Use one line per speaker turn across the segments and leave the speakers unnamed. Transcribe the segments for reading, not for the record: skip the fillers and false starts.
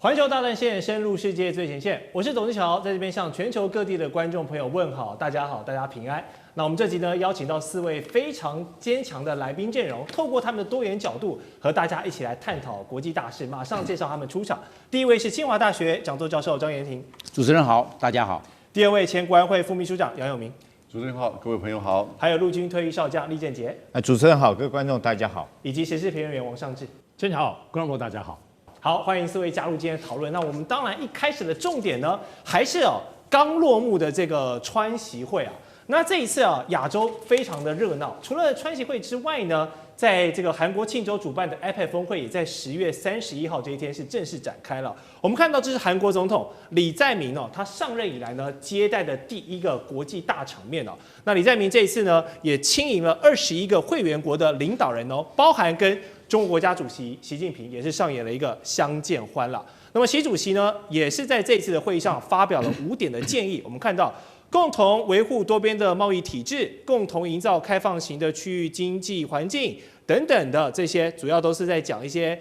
环球大战线，深入世界最前线。我是董志乔，在这边向全球各地的观众朋友问好，大家好，大家平安。那我们这集呢，邀请到4位非常坚强的来宾阵容，透过他们的多元角度，和大家一起来探讨国际大事。马上介绍他们出场。第一位是清华大学讲座教授张延廷，
主持人好，大家好。
第二位前国安会副秘书长杨永明，
主持人好，各位朋友好。
还有陆军退役少将厉建杰，
主持人好，各位观众大家好，
以及时事评论员王尚志。
真好，观众朋友大家好。
好，欢迎4位加入今天的讨论。那我们当然一开始的重点呢，还是刚落幕的这个川习会啊。那这一次亚洲非常的热闹。除了川习会之外呢，在这个韩国庆州主办的 APEC 峰会，也在10月31号这一天是正式展开了。我们看到这是韩国总统李在明他上任以来呢接待的第一个国际大场面那李在明这一次呢，也亲迎了21个会员国的领导人包含跟中国国家主席习近平也是上演了一个相见欢了。那么习主席呢，也是在这一次的会议上发表了5点的建议。我们看到，共同维护多边的贸易体制，共同营造开放型的区域经济环境等等的这些，主要都是在讲一些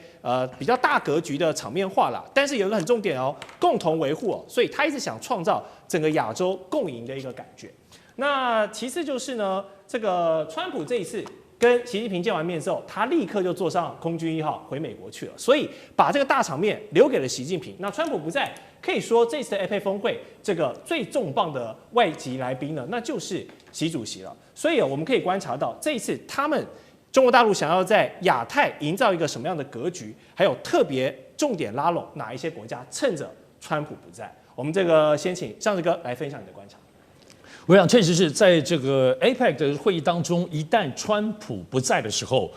比较大格局的场面话啦。但是有一个很重点共同维护所以他一直想创造整个亚洲共赢的一个感觉。那其次就是呢，这个川普这一次跟习近平见完面之后，他立刻就坐上空军1号回美国去了，所以把这个大场面留给了习近平。那川普不在，可以说这次的 APEC 峰会这个最重磅的外籍来宾呢，那就是习主席了。所以我们可以观察到，这一次他们中国大陆想要在亚太营造一个什么样的格局，还有特别重点拉拢哪一些国家，趁着川普不在。我们这个先请尚志哥来分享你的观察。
我想确实是在这个 APEC 的会议当中，一旦川普不在的时候，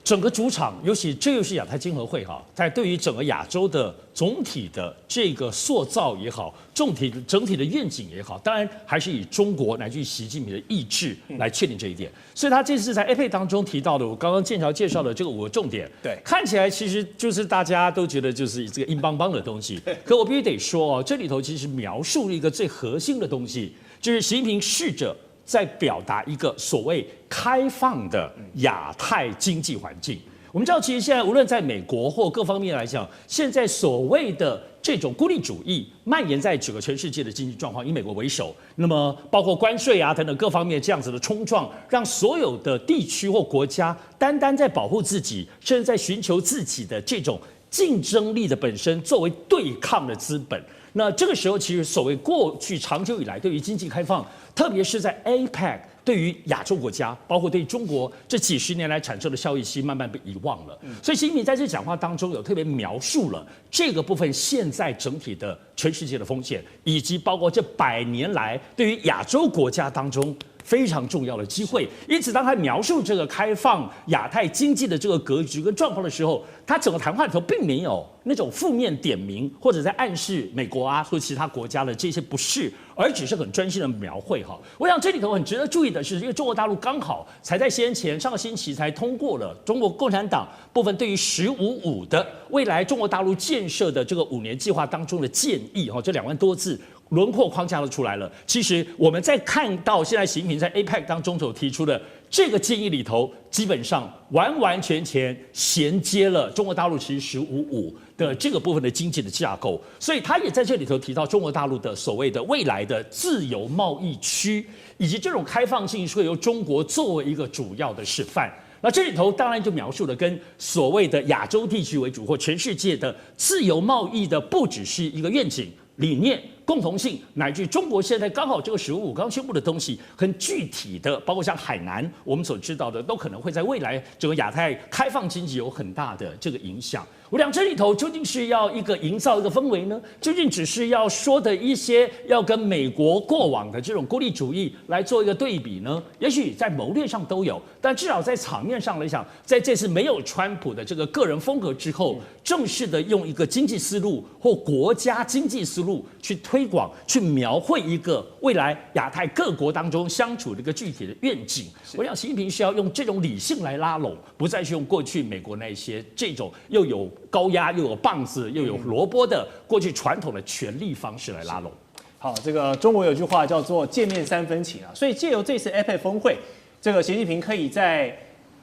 整个主场，尤其这又是亚太经合会在对于整个亚洲的总体的这个塑造也好，整体的愿景也好，当然还是以中国乃至于习近平的意志来确定这一点。所以他这次在 APEC 当中提到的，我刚刚剑桥介绍的这个5个重点，
对，
看起来其实就是大家都觉得就是这个硬邦邦的东西，可我必须得说这里头其实描述了一个最核心的东西。就是习近平试着在表达一个所谓开放的亚太经济环境。我们知道，其实现在无论在美国或各方面来讲，现在所谓的这种孤立主义蔓延在整个全世界的经济状况，以美国为首，那么包括关税等等各方面这样子的冲撞，让所有的地区或国家单单在保护自己，甚至在寻求自己的这种竞争力的本身作为对抗的资本。那这个时候，其实所谓过去长久以来对于经济开放，特别是在 APEC 对于亚洲国家，包括对中国这几10年来产生的效益，其实慢慢被遗忘了。所以习近平在这讲话当中有特别描述了这个部分现在整体的全世界的风险，以及包括这100年来对于亚洲国家当中非常重要的机会。因此，当他描述这个开放亚太经济的这个格局跟状况的时候，他整个谈话里头并没有那种负面点名或者在暗示美国或其他国家的这些不是，而只是很专心的描绘我想这里头很值得注意的是，因为中国大陆刚好才在先前上个星期才通过了中国共产党部分对于“15+5”的未来中国大陆建设的这个5年计划当中的建议这2万多字。轮廓框架都出来了。其实我们在看到现在习近平在 APEC 当中所提出的这个建议里头，基本上完完全全衔接了中国大陆其实“15+5”的这个部分的经济的架构，所以他也在这里头提到中国大陆的所谓的未来的自由贸易区，以及这种开放性是会由中国作为一个主要的示范。那这里头当然就描述了跟所谓的亚洲地区为主或全世界的自由贸易的不只是一个愿景理念。共同性，乃至中国现在刚好这个“15+5”刚宣布的东西，很具体的，包括像海南，我们所知道的，都可能会在未来整个亚太开放经济有很大的这个影响。我想这里头究竟是要一个营造一个氛围呢？究竟只是要说的一些要跟美国过往的这种孤立主义来做一个对比呢？也许在谋略上都有，但至少在场面上来讲，在这次没有川普的这个个人风格之后，正式的用一个经济思路或国家经济思路去推广、去描绘一个未来亚太各国当中相处的一个具体的愿景。我想习近平需要用这种理性来拉拢，不再是用过去美国那些这种又有高压又有棒子又有萝卜的过去传统的权力方式来拉拢。
好，这个中国有句话叫做见面3分情所以借由这次 APEC 峰会，这个习近平可以在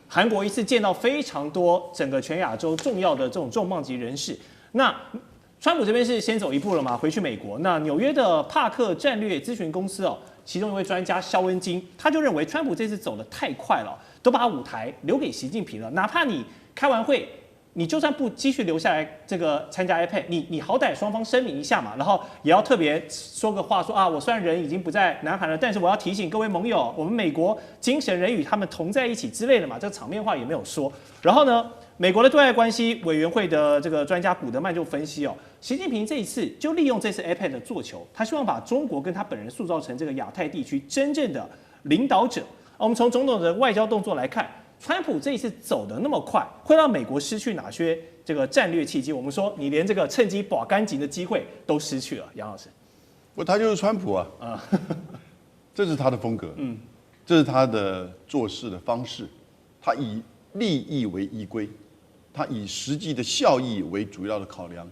韩国一次见到非常多整个全亚洲重要的这种重磅级人士。那川普这边是先走一步了嘛，回去美国。那纽约的帕克战略咨询公司其中一位专家肖恩金，他就认为川普这次走得太快了，都把舞台留给习近平了。哪怕你开完会，你就算不继续留下来这个参加 APEC， 你好歹双方声明一下嘛，然后也要特别说个话，说我虽然人已经不在南韩了，但是我要提醒各位盟友，我们美国精神人与他们同在一起之类的嘛，这场面话也没有说。然后呢，美国的对外关系委员会的这个专家古德曼就分析习近平这一次就利用这次 APEC 的做球，他希望把中国跟他本人塑造成这个亚太地区真正的领导者。我们从种种的外交动作来看，川普这一次走得那么快，会让美国失去哪些这个战略契机？我们说，你连这个趁机保干净的机会都失去了，杨老师。
他就是川普啊，这是他的风格，这是他的做事的方式，他以利益为依归，他以实际的效益为主要的考量，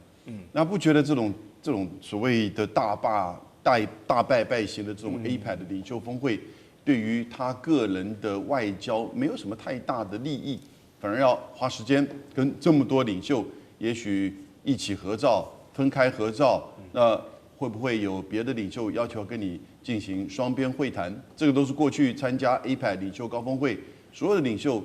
那不觉得这种所谓的大败败型的这种 APEC 的领袖峰会，对于他个人的外交没有什么太大的利益，反而要花时间跟这么多领袖，也许一起合照、分开合照，那会不会有别的领袖要求跟你进行双边会谈？这个都是过去参加 APEC 领袖高峰会所有的领袖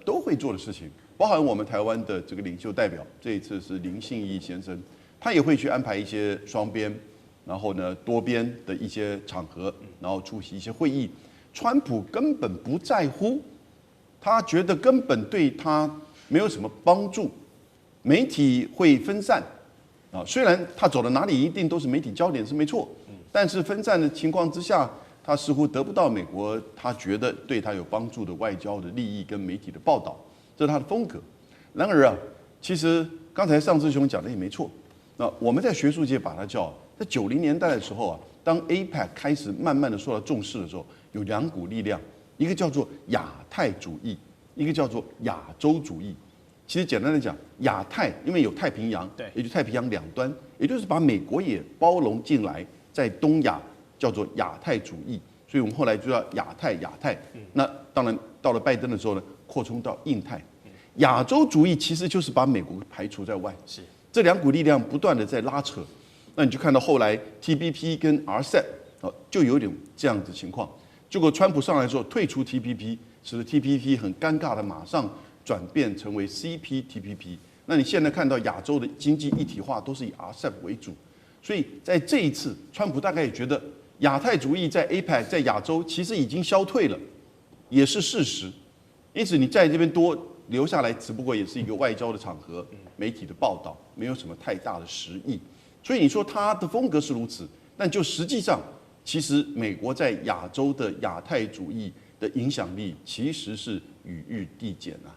都会做的事情，包含我们台湾的这个领袖代表，这一次是林信义先生，他也会去安排一些双边。然后呢，多边的一些场合，然后出席一些会议。川普根本不在乎，他觉得根本对他没有什么帮助。媒体会分散虽然他走到哪里一定都是媒体焦点是没错，但是分散的情况之下，他似乎得不到美国他觉得对他有帮助的外交的利益跟媒体的报道，这是他的风格。然而其实刚才尚志雄讲的也没错。那我们在学术界把它叫。在90年代的时候当 APEC 开始慢慢的受到重视的时候，有2股力量，一个叫做亚太主义，一个叫做亚洲主义。其实简单的讲，亚太因为有太平洋，
对，
也就太平洋两端，也就是把美国也包容进来，在东亚叫做亚太主义。所以我们后来就叫亚太。那当然到了拜登的时候呢，扩充到印太。亚洲主义其实就是把美国排除在外。
是
这2股力量不断的在拉扯。那你就看到后来 TPP 跟 RCEP 就有点这样子情况。结果川普上来之后退出 TPP， 使得 TPP 很尴尬的马上转变成为 CPTPP。那你现在看到亚洲的经济一体化都是以 RCEP 为主，所以在这一次，川普大概也觉得亚太主义在 APEC 在亚洲其实已经消退了，也是事实。因此你在这边多留下来，只不过也是一个外交的场合，媒体的报道，没有什么太大的实意。所以你说他的风格是如此，但就实际上，其实美国在亚洲的亚太主义的影响力其实是与日递减啊。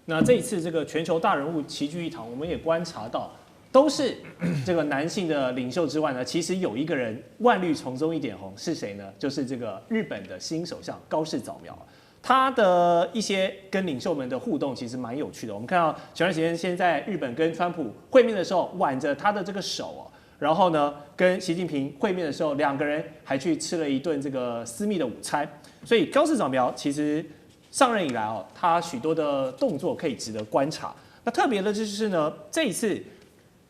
那这一次这个全球大人物齐聚一堂，我们也观察到，都是这个男性的领袖之外呢，其实有一个人万绿丛中一点红，是谁呢？就是这个日本的新首相高市早苗。他的一些跟领袖们的互动其实蛮有趣的。我们看到前段时间先在日本跟川普会面的时候，挽着他的这个手然后呢跟习近平会面的时候，2个人还去吃了一顿这个私密的午餐。所以高市早苗其实上任以来他许多的动作可以值得观察。那特别的就是呢，这一次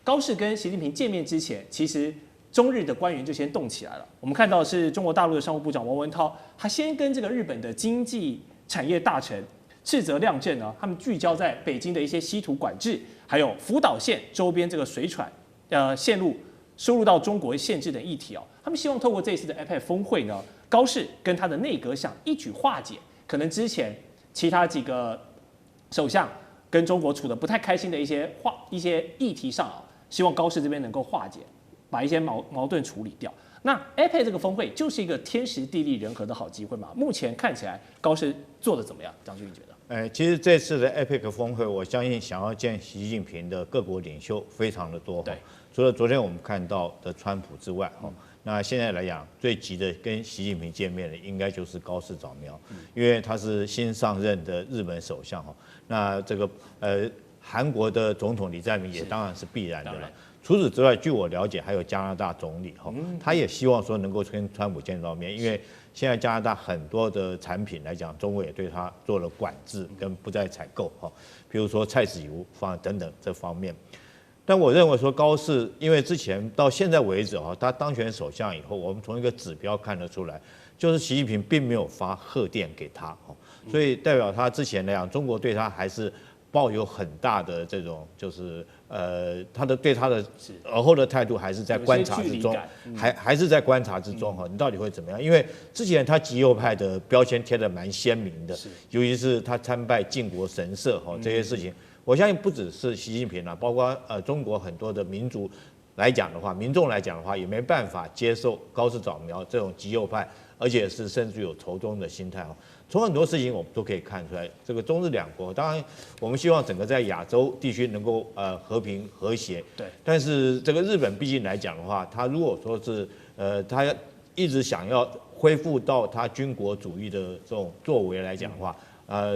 高市跟习近平见面之前，其实中日的官员就先动起来了。我们看到是中国大陆的商务部长王文涛，他先跟这个日本的经济产业大臣赤泽亮正呢，他们聚焦在北京的一些稀土管制，还有福岛县周边这个水产线路输入到中国限制等议题他们希望透过这一次的 APEC 峰会呢，高市跟他的内阁想一举化解可能之前其他几个首相跟中国处得不太开心的一些议题上希望高市这边能够化解。把一些矛盾处理掉。那 APEC 这个峰会就是一个天时地利人和的好机会嘛？目前看起来高市做得怎么样？张俊觉得？
其实这次的 APEC 峰会，我相信想要见习近平的各国领袖非常的多。
对，
除了昨天我们看到的川普之外，那现在来讲最急的跟习近平见面的，应该就是高市早苗，因为他是新上任的日本首相那这个韩国的总统李在明也当然是必然的了。除此之外，据我了解，还有加拿大总理他也希望说能够跟川普见到面，因为现在加拿大很多的产品来讲，中国也对它做了管制跟不再采购比如说菜籽油等等这方面。但我认为说高市，因为之前到现在为止他当选首相以后，我们从一个指标看得出来，就是习近平并没有发贺电给他所以代表他之前来讲，中国对他还是抱有很大的这种就是对他的而后的态度还是在观察之中，还是在观察之中你到底会怎么样？因为之前他极右派的标签贴得蛮鲜明的，尤其是他参拜靖国神社这些事情，我相信不只是习近平包括中国很多的民族来讲的话，民众来讲的话，也没办法接受高市早苗这种极右派，而且是甚至有仇中的心态从很多事情我们都可以看出来，这个中日两国，当然我们希望整个在亚洲地区能够和平和谐。
对。但
是这个日本毕竟来讲的话，他如果说是他一直想要恢复到他军国主义的这种作为来讲的话，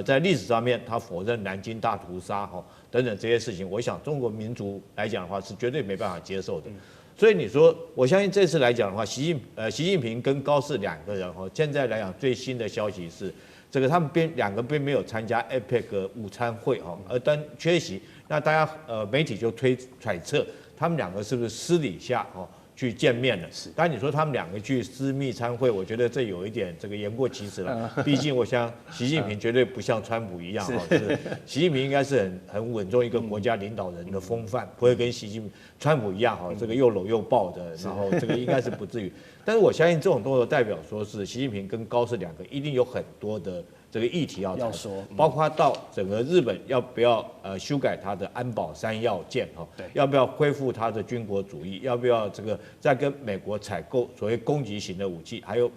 在历史上面他否认南京大屠杀等等这些事情，我想中国民族来讲的话是绝对没办法接受的。所以你说，我相信这次来讲的话，习近平跟高市两个人现在来讲最新的消息是，这个他们两个并没有参加 APEC 午餐会而单缺席。那大家媒体就揣测他们两个是不是私底下去见面了？当然你说他们两个去私密参会，我觉得这有一点这个言过其实了。毕竟我想习近平绝对不像川普一样是习近平应该是很稳重一个国家领导人的风范，不会跟川普一样这个又搂又抱的，然后这个应该是不至于。但是我相信这种动作代表说是习近平跟高市两个一定有很多的这个议题要说，包括到整个日本要不要修改他的安保3要件要不要恢复他的军国主义，要不要这个再跟美国采购所谓攻击型的武器，还有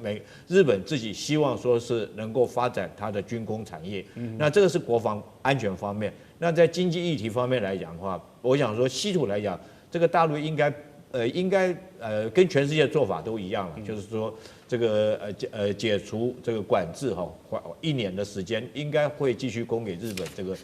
日本自己希望说是能够发展它的军工产业，那这个是国防安全方面。那在经济议题方面来讲的话，我想说稀土来讲，这个大陆应该跟全世界做法都一样了，就是说这个解除这个管制1年的时间，应该会继续供给日本这个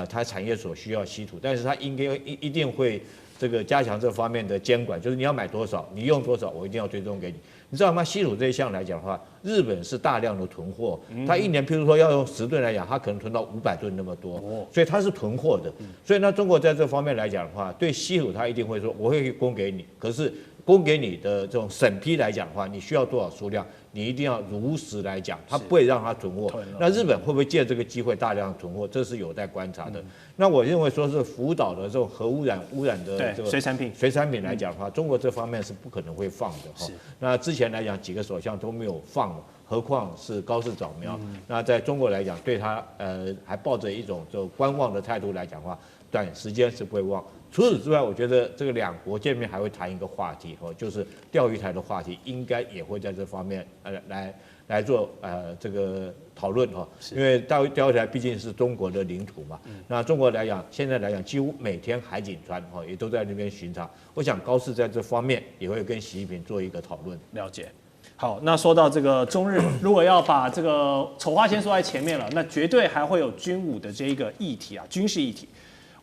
它产业所需要稀土，但是它一定会这个加强这方面的监管，就是你要买多少，你用多少，我一定要追踪给你。你知道吗？稀土这一项来讲的话，日本是大量的囤货，它一年譬如说要用10吨来讲，它可能囤到500吨那么多，所以它是囤货的。所以呢，中国在这方面来讲的话，对稀土它一定会说我会供给你，可是供给你的这种审批来讲的话，你需要多少数量，你一定要如实来讲，它不会让它囤货。那日本会不会借这个机会大量囤货，这是有待观察的。那我认为说是福岛的这种核污染的这个水产品来讲的话，中国这方面是不可能会放的那之前来讲几个首相都没有放，何况是高市早苗。那在中国来讲，对他还抱着一种就观望的态度来讲的话，短时间是不会忘。除此之外，我觉得这个两国见面还会谈一个话题就是钓鱼台的话题，应该也会在这方面来做这个讨论因为钓鱼台毕竟是中国的领土嘛。那中国来讲，现在来讲几乎每天海警船也都在那边巡查。我想高市在这方面也会跟习近平做一个讨论。
了解。好，那说到这个中日，如果要把这个丑话先说在前面了，那绝对还会有军武的这一个议题军事议题。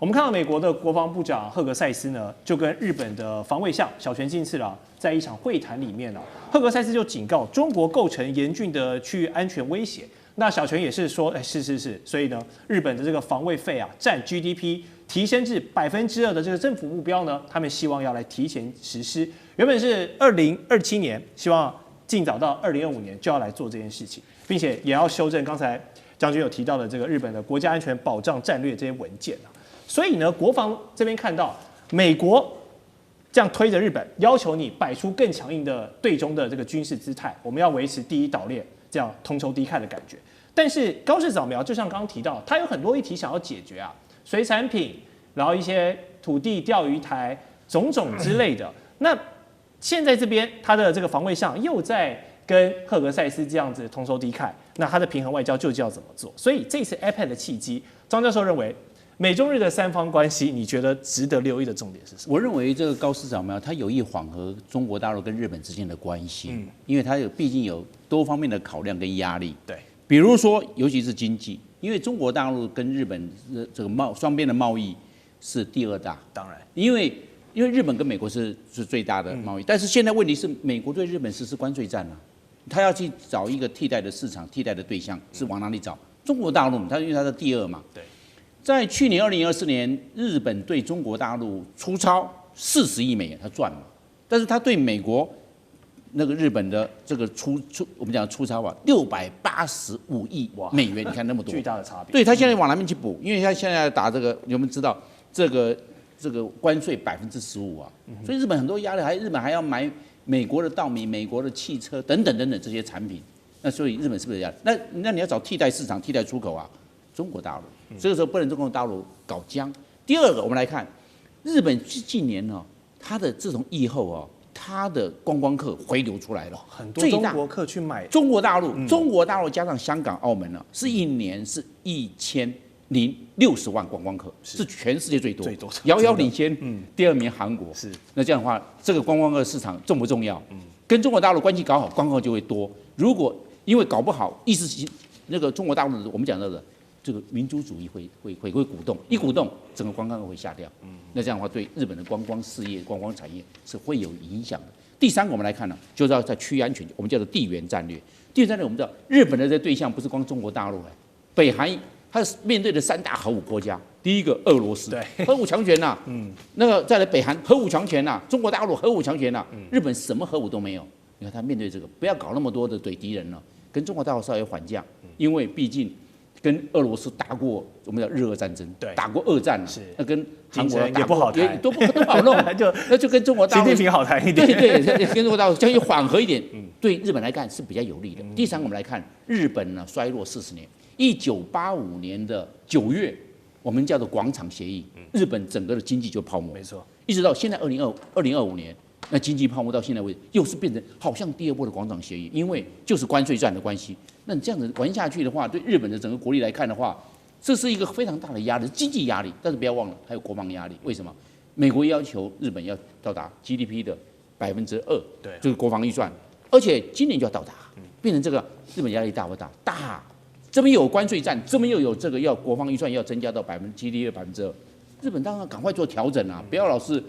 我们看到美国的国防部长赫格塞斯呢，就跟日本的防卫相小泉进次郎在一场会谈里面赫格塞斯就警告中国构成严峻的区域安全威胁。那小泉也是说，是，所以呢，日本的这个防卫费占 GDP 提升至2%的这个政府目标呢，他们希望要来提前实施。原本是2027年，希望尽早到2025年就要来做这件事情，并且也要修正刚才将军有提到的这个日本的国家安全保障战略这些文件所以呢，国防这边看到美国这样推着日本，要求你摆出更强硬的对中的这个军事姿态，我们要维持第一岛链这样同仇敌忾的感觉。但是高市早苗就像刚刚提到，他有很多议题想要解决水产品，然后一些土地、钓鱼台种种之类的。那现在这边他的这个防卫上又在跟赫格塞斯这样子同仇敌忾，那他的平衡外交究竟要怎么做？所以这次 APEC 的契机，张教授认为美中日的3方关系，你觉得值得留意的重点是什么？
我认为这个高市早苗他有意缓和中国大陆跟日本之间的关系，因为他毕竟有多方面的考量跟压力。
对，
比如说尤其是经济，因为中国大陆跟日本这个双边的贸易是第2大，
当然，
因为日本跟美国是最大的贸易，但是现在问题是美国对日本实施关税战他要去找一个替代的市场、替代的对象是往哪里找？中国大陆，因为它是第2嘛。
对。
在去年2024年，日本对中国大陆出超40亿美元，他赚了，但是他对美国那个日本的这个我们讲出超啊，685亿美元，你看那么多，
巨大的差别。
对他现在往哪边去补？因为他现在打这个，你们知道这个关税15%啊，所以日本很多压力，日本还要买美国的稻米、美国的汽车等等这些产品。那所以日本是不是这样？那你要找替代市场、替代出口啊，中国大陆。这个时候不能中国大陆搞僵。第二个，我们来看日本近年呢，它的这种疫后啊，它的观光客回流出来了，
很多中国客去买
中国大陆，中国大陆加上香港、澳门呢，是一年是1060万观光客，是全世界最多，遥遥领先。第二名韩国。是。那这样的话，这个观光客市场重不重要？跟中国大陆关系搞好，观光客就会多。如果因为搞不好，意思是那个中国大陆的我们讲到的这个民族主义会鼓动，一鼓动，整个观光客会下掉。那这样的话，对日本的观光事业、观光产业是会有影响的。第三个，我们来看呢，就是要在区域安全，我们叫做地缘战略。地缘战略，我们知道日本的这对象不是光中国大陆，北韩它面对的3大核武国家，第一个俄罗斯，核武强权呐，那个再来北韩核武强权呐，中国大陆核武强权呐，日本什么核武都没有。你看他面对这个，不要搞那么多的怼敌人了，跟中国大陆稍微缓降，因为毕竟跟俄罗斯打过我们叫日俄战争，打过二战了，那跟韩国
也不好谈，
都不好弄，那就跟中国大陆
习近平好谈一点，
对，跟中国大陆将缓和一点，对日本来看是比较有利的。第三个，我们来看日本呢衰落40年，1985年的9月，我们叫做广场协议，日本整个的经济就泡沫，
没错，
一直到现在2025年。那经济泡沫到现在为止，又是变成好像第二波的广场协议，因为就是关税战的关系。那你这样子玩下去的话，对日本的整个国力来看的话，这是一个非常大的压力，经济压力。但是不要忘了，还有国防压力。为什么？美国要求日本要到达 GDP 的2%，对，就是国防预算，而且今年就要到达，变成这个日本压力大不大？大。这边有关税战，这边又有这个要国防预算要增加到GDP 的2%，日本当然赶快做调整啊，不要老是。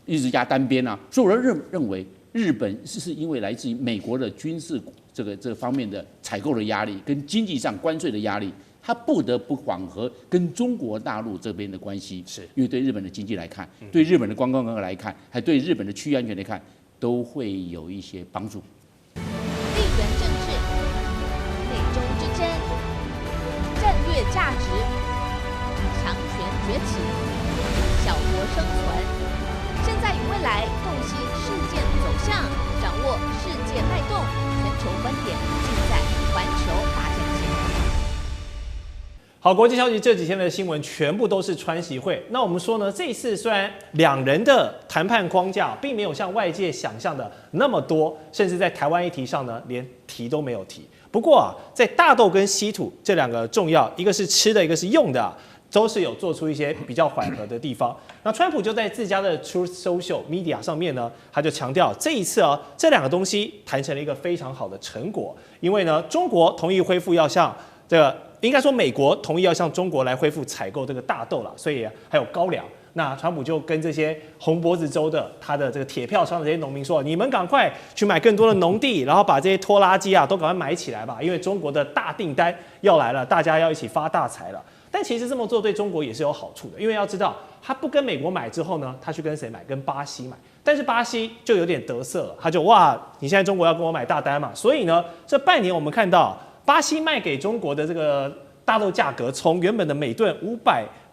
一直压单边啊，所以我认为日本是因为来自于美国的军事这个方面的采购的压力，跟经济上关税的压力，它不得不缓和跟中国大陆这边的关系，是因为对日本的经济来看，对日本的观光客来看，还对日本的区域安全来看，都会有一些帮助。
地缘政治、美中之争、战略价值、强权崛起、小国生存。现在与未来洞悉事件走向，掌握世界脉动，全球观点尽在环球大战线。
好，国际消息这几天的新闻全部都是川习会。那我们说呢，这一次虽然两人的谈判框架并没有像外界想象的那么多，甚至在台湾议题上呢，连提都没有提。不过啊，在大豆跟稀土这两个重要，一个是吃的，一个是用的啊。都是有做出一些比较缓和的地方。那川普就在自家的 Truth Social Media 上面呢，他就强调这一次啊，这两个东西谈成了一个非常好的成果。因为呢，中国同意恢复要向这个，应该说美国同意要向中国来恢复采购这个大豆了，所以还有高粱。那川普就跟这些红脖子州的他的这个铁票仓的这些农民说，你们赶快去买更多的农地，然后把这些拖拉机啊都赶快买起来吧，因为中国的大订单要来了，大家要一起发大财了。但其实这么做对中国也是有好处的，因为要知道，他不跟美国买之后呢，他去跟谁买？跟巴西买。但是巴西就有点得瑟了，他就哇，你现在中国要跟我买大单嘛，所以呢，这半年我们看到巴西卖给中国的这个大豆价格，从原本的每吨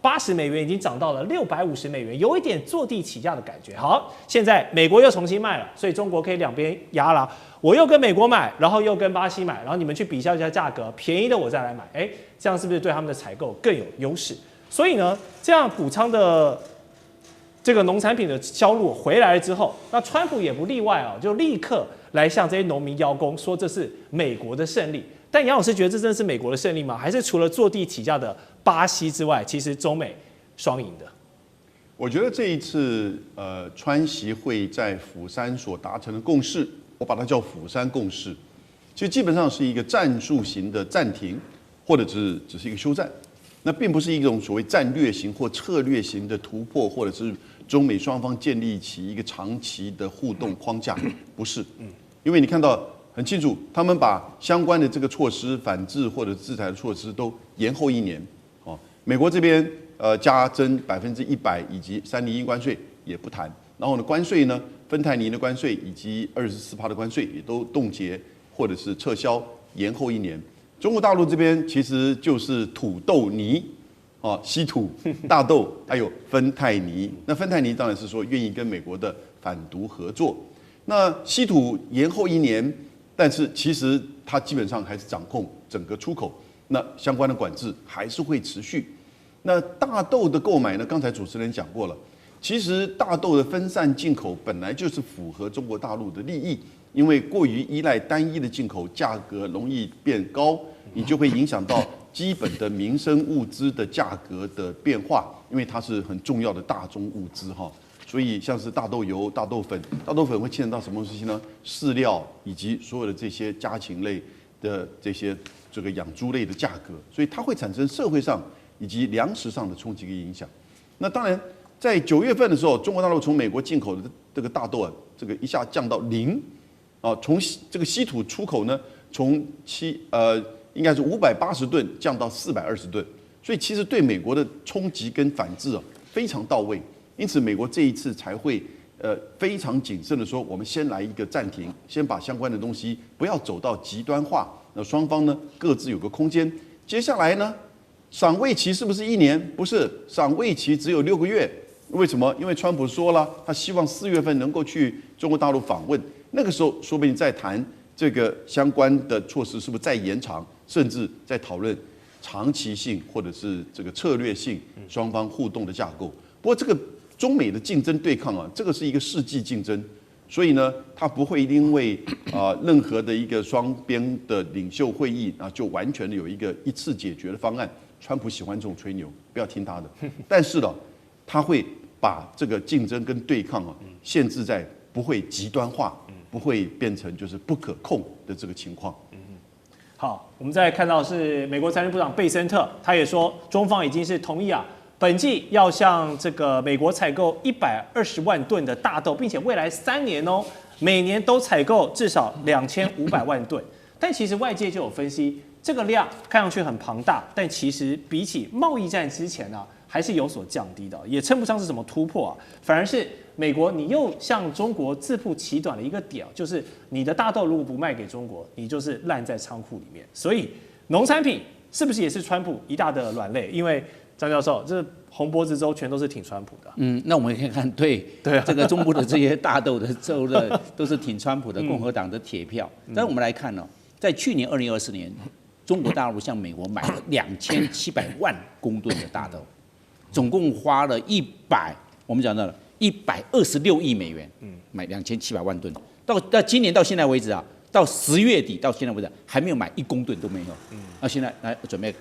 580美元已经涨到了650美元，有一点坐地起价的感觉。好，现在美国又重新卖了，所以中国可以两边压了。我又跟美国买，然后又跟巴西买，然后你们去比较一下价格，便宜的我再来买，这样是不是对他们的采购更有优势？所以呢，这样谷仓的这个农产品的销路回来了之后，那川普也不例外啊，就立刻来向这些农民邀功，说这是美国的胜利。但杨老师觉得这真的是美国的胜利吗？还是除了坐地起价的巴西之外，其实中美双赢的？
我觉得这一次川习会在釜山所达成的共识，我把它叫釜山共识，其实基本上是一个战术型的暂停，或者只是一个休战，那并不是一种所谓战略型或策略型的突破，或者是中美双方建立起一个长期的互动框架，不是，因为你看到很清楚，他们把相关的这个措施、反制或者制裁的措施都延后1年。哦，美国这边加征100%以及301关税也不谈。然后呢，关税呢，芬太尼的关税以及24%的关税也都冻结或者是撤销，延后1年。中国大陆这边其实就是土豆泥。稀土、大豆还有芬太尼。那芬太尼当然是说愿意跟美国的反毒合作。那稀土延后1年，但是其实它基本上还是掌控整个出口，那相关的管制还是会持续。那大豆的购买呢？刚才主持人讲过了，其实大豆的分散进口本来就是符合中国大陆的利益，因为过于依赖单一的进口，价格容易变高，你就会影响到基本的民生物资的价格的变化，因为它是很重要的大宗物资哈。所以像是大豆油、大豆粉会牵扯到什么东西呢？饲料以及所有的这些家禽类的这个养猪类的价格，所以它会产生社会上以及粮食上的冲击跟影响。那当然，在9月份的时候，中国大陆从美国进口的这个大豆啊，这个一下降到0，从这个稀土出口呢，从应该是580吨降到420吨，所以其实对美国的冲击跟反制非常到位。因此，美国这一次才会非常谨慎的说，我们先来一个暂停，先把相关的东西不要走到极端化。那双方呢各自有个空间。接下来呢，赏味期是不是1年？不是，赏味期只有6个月。为什么？因为川普说了，他希望4月份能够去中国大陆访问，那个时候说不定再谈这个相关的措施是不是再延长，甚至在讨论长期性或者是这个策略性双方互动的架构。不过这个中美的竞争对抗啊，这个是一个世纪竞争，所以呢，它不会因为任何的一个双边的领袖会议啊，就完全的有一个一次解决的方案。川普喜欢这种吹牛，不要听他的。但是呢，他会把这个竞争跟对抗限制在不会极端化，不会变成就是不可控的这个情况。
好，我们再看到是美国财政部长贝森特，他也说中方已经是同意本季要向这个美国采购120万吨的大豆，并且未来3年每年都采购至少2500万吨。但其实外界就有分析，这个量看上去很庞大，但其实比起贸易战之前还是有所降低的，也称不上是什么突破反而是美国你又向中国自曝其短的一个点，就是你的大豆如果不卖给中国，你就是烂在仓库里面。所以农产品是不是也是川普一大的软肋？因为张教授，这红脖子州全都是挺川普的。
那我们可以看，对这个中部的这些大豆的州的都是挺川普的，共和党的铁票。但我们来看在去年2024年，中国大陆向美国买了2700万公吨的大豆，总共花了我们讲到了126亿美元，买2700万吨。到今年到现在为止到10月底到现在为止还没有买1公吨都没有。那现在来准备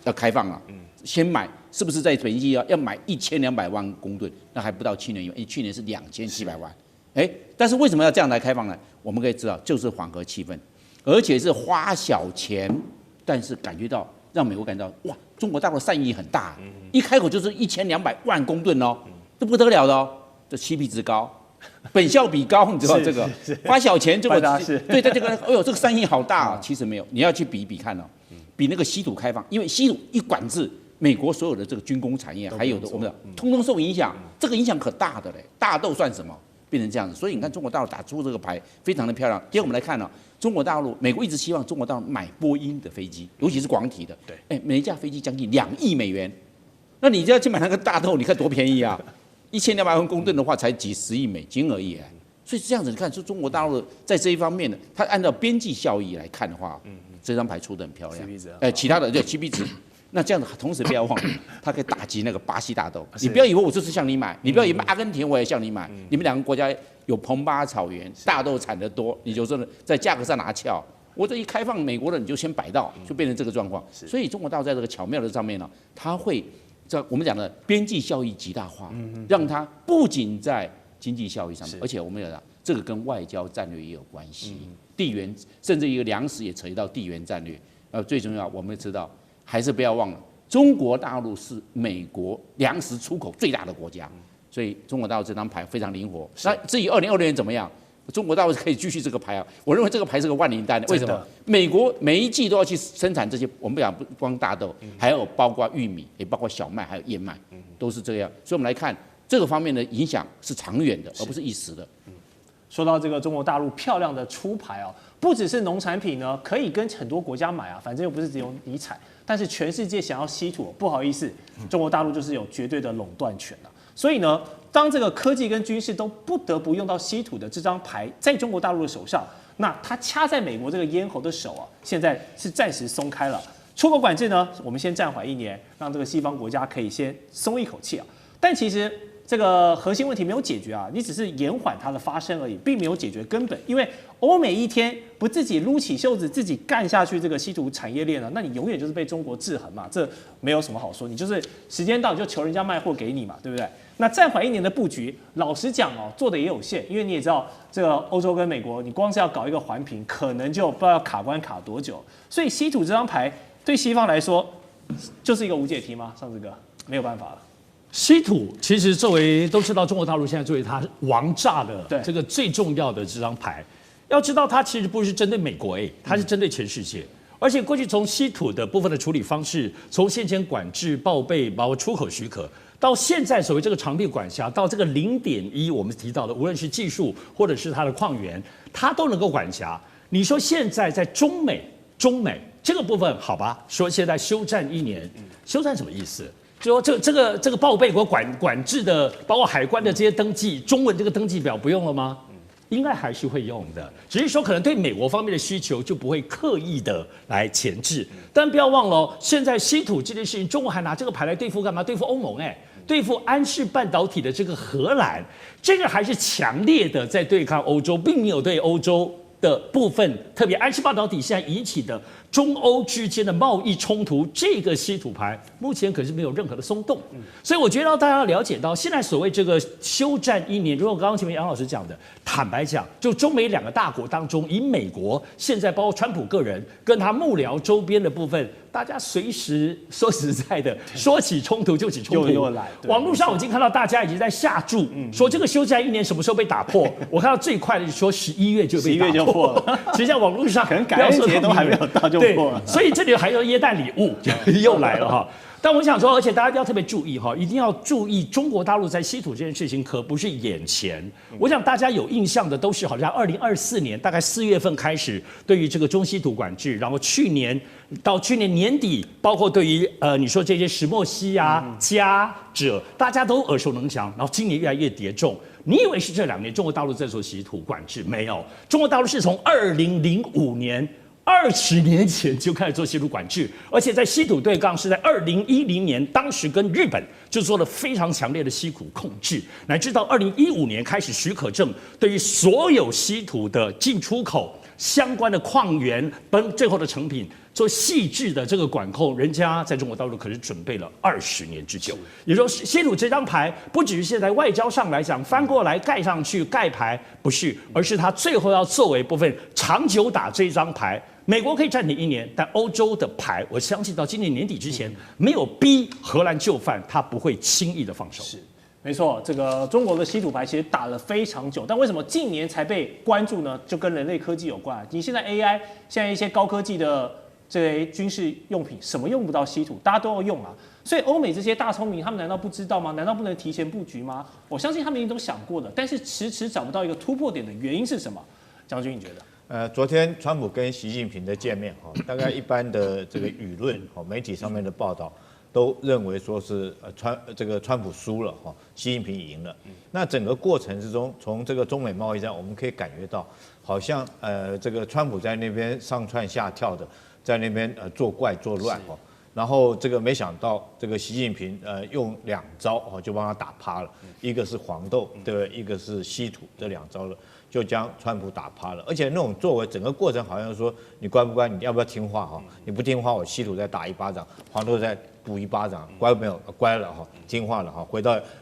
要开放了，先买是不是在本季要买1200万公吨？那还不到7年，因为去年是2700万。但是为什么要这样来开放呢？我们可以知道，就是缓和气氛，而且是花小钱，但是感觉到让美国感到哇，中国大陆善意很大，一开口就是1200万公吨这不得了的这CP值高，本效比高，你知道这个花小钱这个对它这个这个善意好大其实没有，你要去比一比看比那个稀土开放，因为稀土一管制，美国所有的这个军工产业还有的我们的通通受影响，这个影响可大的嘞，大豆算什么？变成这样子，所以你看中国大陆打出这个牌非常的漂亮。第二，我们来看中国大陆，美国一直希望中国大陆买波音的飞机，尤其是广体的，每一架飞机将近2亿美元，那你就要去买那个大豆，你看多便宜1200万公吨的话才几十亿美金而已所以这样子你看，说中国大陆在这一方面它按照边际效益来看的话，这张牌出得很漂亮。其他的CP值。那这样子，同时不要忘了，它可以打击那个巴西大豆。你不要以为我就是向你买，你不要以为阿根廷我也向你买。你们2个国家有蓬巴草原，大豆产得多，你就说在价格上拿翘。我这一开放美国的，你就先摆到，就变成这个状况。所以中国大陆在这个巧妙的上面它会在我们讲的边际效益极大化，让它不仅在经济效益上面，而且我们讲这个跟外交战略也有关系，地缘甚至一个粮食也扯到地缘战略。最重要，我们知道。还是不要忘了，中国大陆是美国粮食出口最大的国家，所以中国大陆这张牌非常灵活。那至于2026年怎么样，中国大陆可以继续这个牌啊。我认为这个牌是个万灵丹的，为什么？美国每一季都要去生产这些，我们不讲不光大豆，还有包括玉米，也包括小麦，还有燕麦，都是这样。所以我们来看这个方面的影响是长远的，而不是一时的。
说到这个中国大陆漂亮的出牌哦，不只是农产品呢，可以跟很多国家买啊，反正又不是只有你采。但是全世界想要稀土，不好意思，中国大陆就是有绝对的垄断权了。所以呢，当这个科技跟军事都不得不用到稀土的这张牌，在中国大陆的手上，那它掐在美国这个咽喉的手啊，现在是暂时松开了。出口管制呢，我们先暂缓1年，让这个西方国家可以先松一口气啊。但其实这个核心问题没有解决啊，你只是延缓它的发生而已，并没有解决根本。因为欧美一天不自己撸起袖子自己干下去这个稀土产业链呢，那你永远就是被中国制衡嘛，这没有什么好说。你就是时间到你就求人家卖货给你嘛，对不对？那暂缓1年的布局，老实讲哦，做的也有限，因为你也知道，这个欧洲跟美国，你光是要搞一个环评，可能就不知道要卡关卡多久。所以稀土这张牌对西方来说，就是一个无解题吗？上次哥没有办法了。
稀土其实作为都知道，中国大陆现在作为它王炸的这个最重要的这张牌，要知道它其实不是针对美国，它是针对全世界。而且过去从稀土的部分的处理方式，从先前管制、报备，包括出口许可，到现在所谓这个长臂管辖，到这个0.1，我们提到的，无论是技术或者是它的矿源，它都能够管辖。你说现在在中美这个部分，好吧，说现在休战1年，休战什么意思？就说这个报备和管制的，包括海关的这些登记，中文这个登记表不用了吗？应该还是会用的，只是说可能对美国方面的需求就不会刻意的来前置。但不要忘了，现在稀土这件事情，中国还拿这个牌来对付干嘛？对付欧盟对付安氏半导体的这个荷兰，这个还是强烈的在对抗欧洲，并没有对欧洲的部分，特别安氏半导体现在引起的中欧之间的贸易冲突，这个稀土牌目前可是没有任何的松动。所以我觉得大家要了解到，现在所谓这个休战1年，如果刚刚前面杨老师讲的，坦白讲，就中美2个大国当中，以美国现在包括川普个人跟他幕僚周边的部分，大家随时说实在的，说起冲突就起冲突。
又来，
网络上我已经看到大家已经在下注，说这个休战1年什么时候被打破？我看到最快的是说11月就被打破了。其实在网络上
可能感恩节都还没有到就破了。
所以这里还有耶诞礼物又来了哈。但我想说，而且大家要特别注意哈，一定要注意中国大陆在稀土这件事情可不是眼前。我想大家有印象的都是好像2024年大概4月份开始对于这个中稀土管制，然后到去年年底，包括对于你说这些石墨烯啊、镓、锗，大家都耳熟能详，然后今年越来越叠重。你以为是这2年中国大陆在做稀土管制？没有，中国大陆是从2005年。20年前就开始做稀土管制，而且在稀土对抗是在2010年，当时跟日本就做了非常强烈的稀土控制，乃至到2015年开始许可证对于所有稀土的进出口相关的矿源跟最后的成品做细致的这个管控，人家在中国大陆可是准备了20年之久。也就是说，稀土这张牌不只是现在外交上来讲翻过来盖上去盖牌，不是，而是它最后要作为部分长久打这张牌。美国可以暂停1年，但欧洲的牌，我相信到今年年底之前，没有逼荷兰就范，他不会轻易的放手。
是，没错，这个中国的稀土牌其实打了非常久，但为什么近年才被关注呢？就跟人类科技有关。你现在 AI， 现在一些高科技的这些军事用品，什么用不到稀土，大家都要用啊。所以欧美这些大聪明，他们难道不知道吗？难道不能提前布局吗？我相信他们一定都想过的，但是迟迟找不到一个突破点的原因是什么？将军，你觉得？
昨天川普跟习近平的见面，大概一般的这个舆论，媒体上面的报道都认为说是川普输了，习近平赢了。那整个过程之中，从这个中美贸易战，我们可以感觉到，好像这个川普在那边上蹿下跳的，在那边作怪作乱，然后这个没想到这个习近平用2招就帮他打趴了，一个是黄豆，对不对？一个是稀土，这2招了。就将川普打趴了，而且那种作为整个过程好像说你乖不乖，你要不要听话哈？你不听话，我稀土再打1巴掌，黄豆再补1巴掌，乖没有？乖了哈，听话了哈，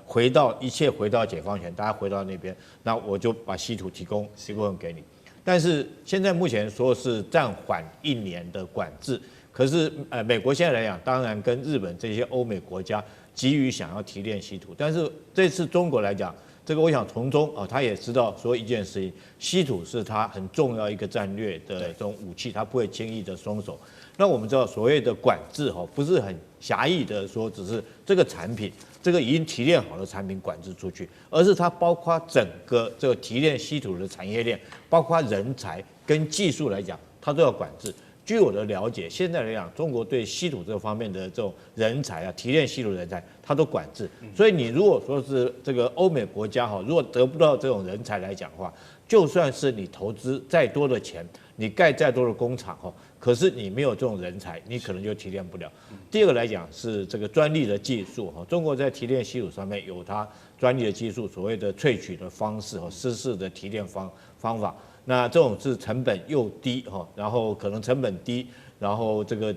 回到一切回到解放前，大家回到那边，那我就把稀土提供给你。但是现在目前说是暂缓1年的管制，可是美国现在来讲，当然跟日本这些欧美国家急于想要提炼稀土，但是这次中国来讲。这个我想从中他也知道说一件事情，稀土是他很重要一个战略的这种武器，他不会轻易的松手。那我们知道所谓的管制不是很狭义的说只是这个产品，这个已经提炼好的产品管制出去，而是它包括整个这个提炼稀土的产业链，包括人才跟技术来讲，它都要管制。据我的了解，现在来讲，中国对稀土这方面的这种人才啊，提炼稀土人才，它都管制。所以你如果说是这个欧美国家如果得不到这种人才来讲的话，就算是你投资再多的钱，你盖再多的工厂可是你没有这种人才，你可能就提炼不了。第二个来讲是这个专利的技术中国在提炼稀土上面有它专利的技术，所谓的萃取的方式湿式的提炼方法。那这种是成本又低然后可能成本低，然后这个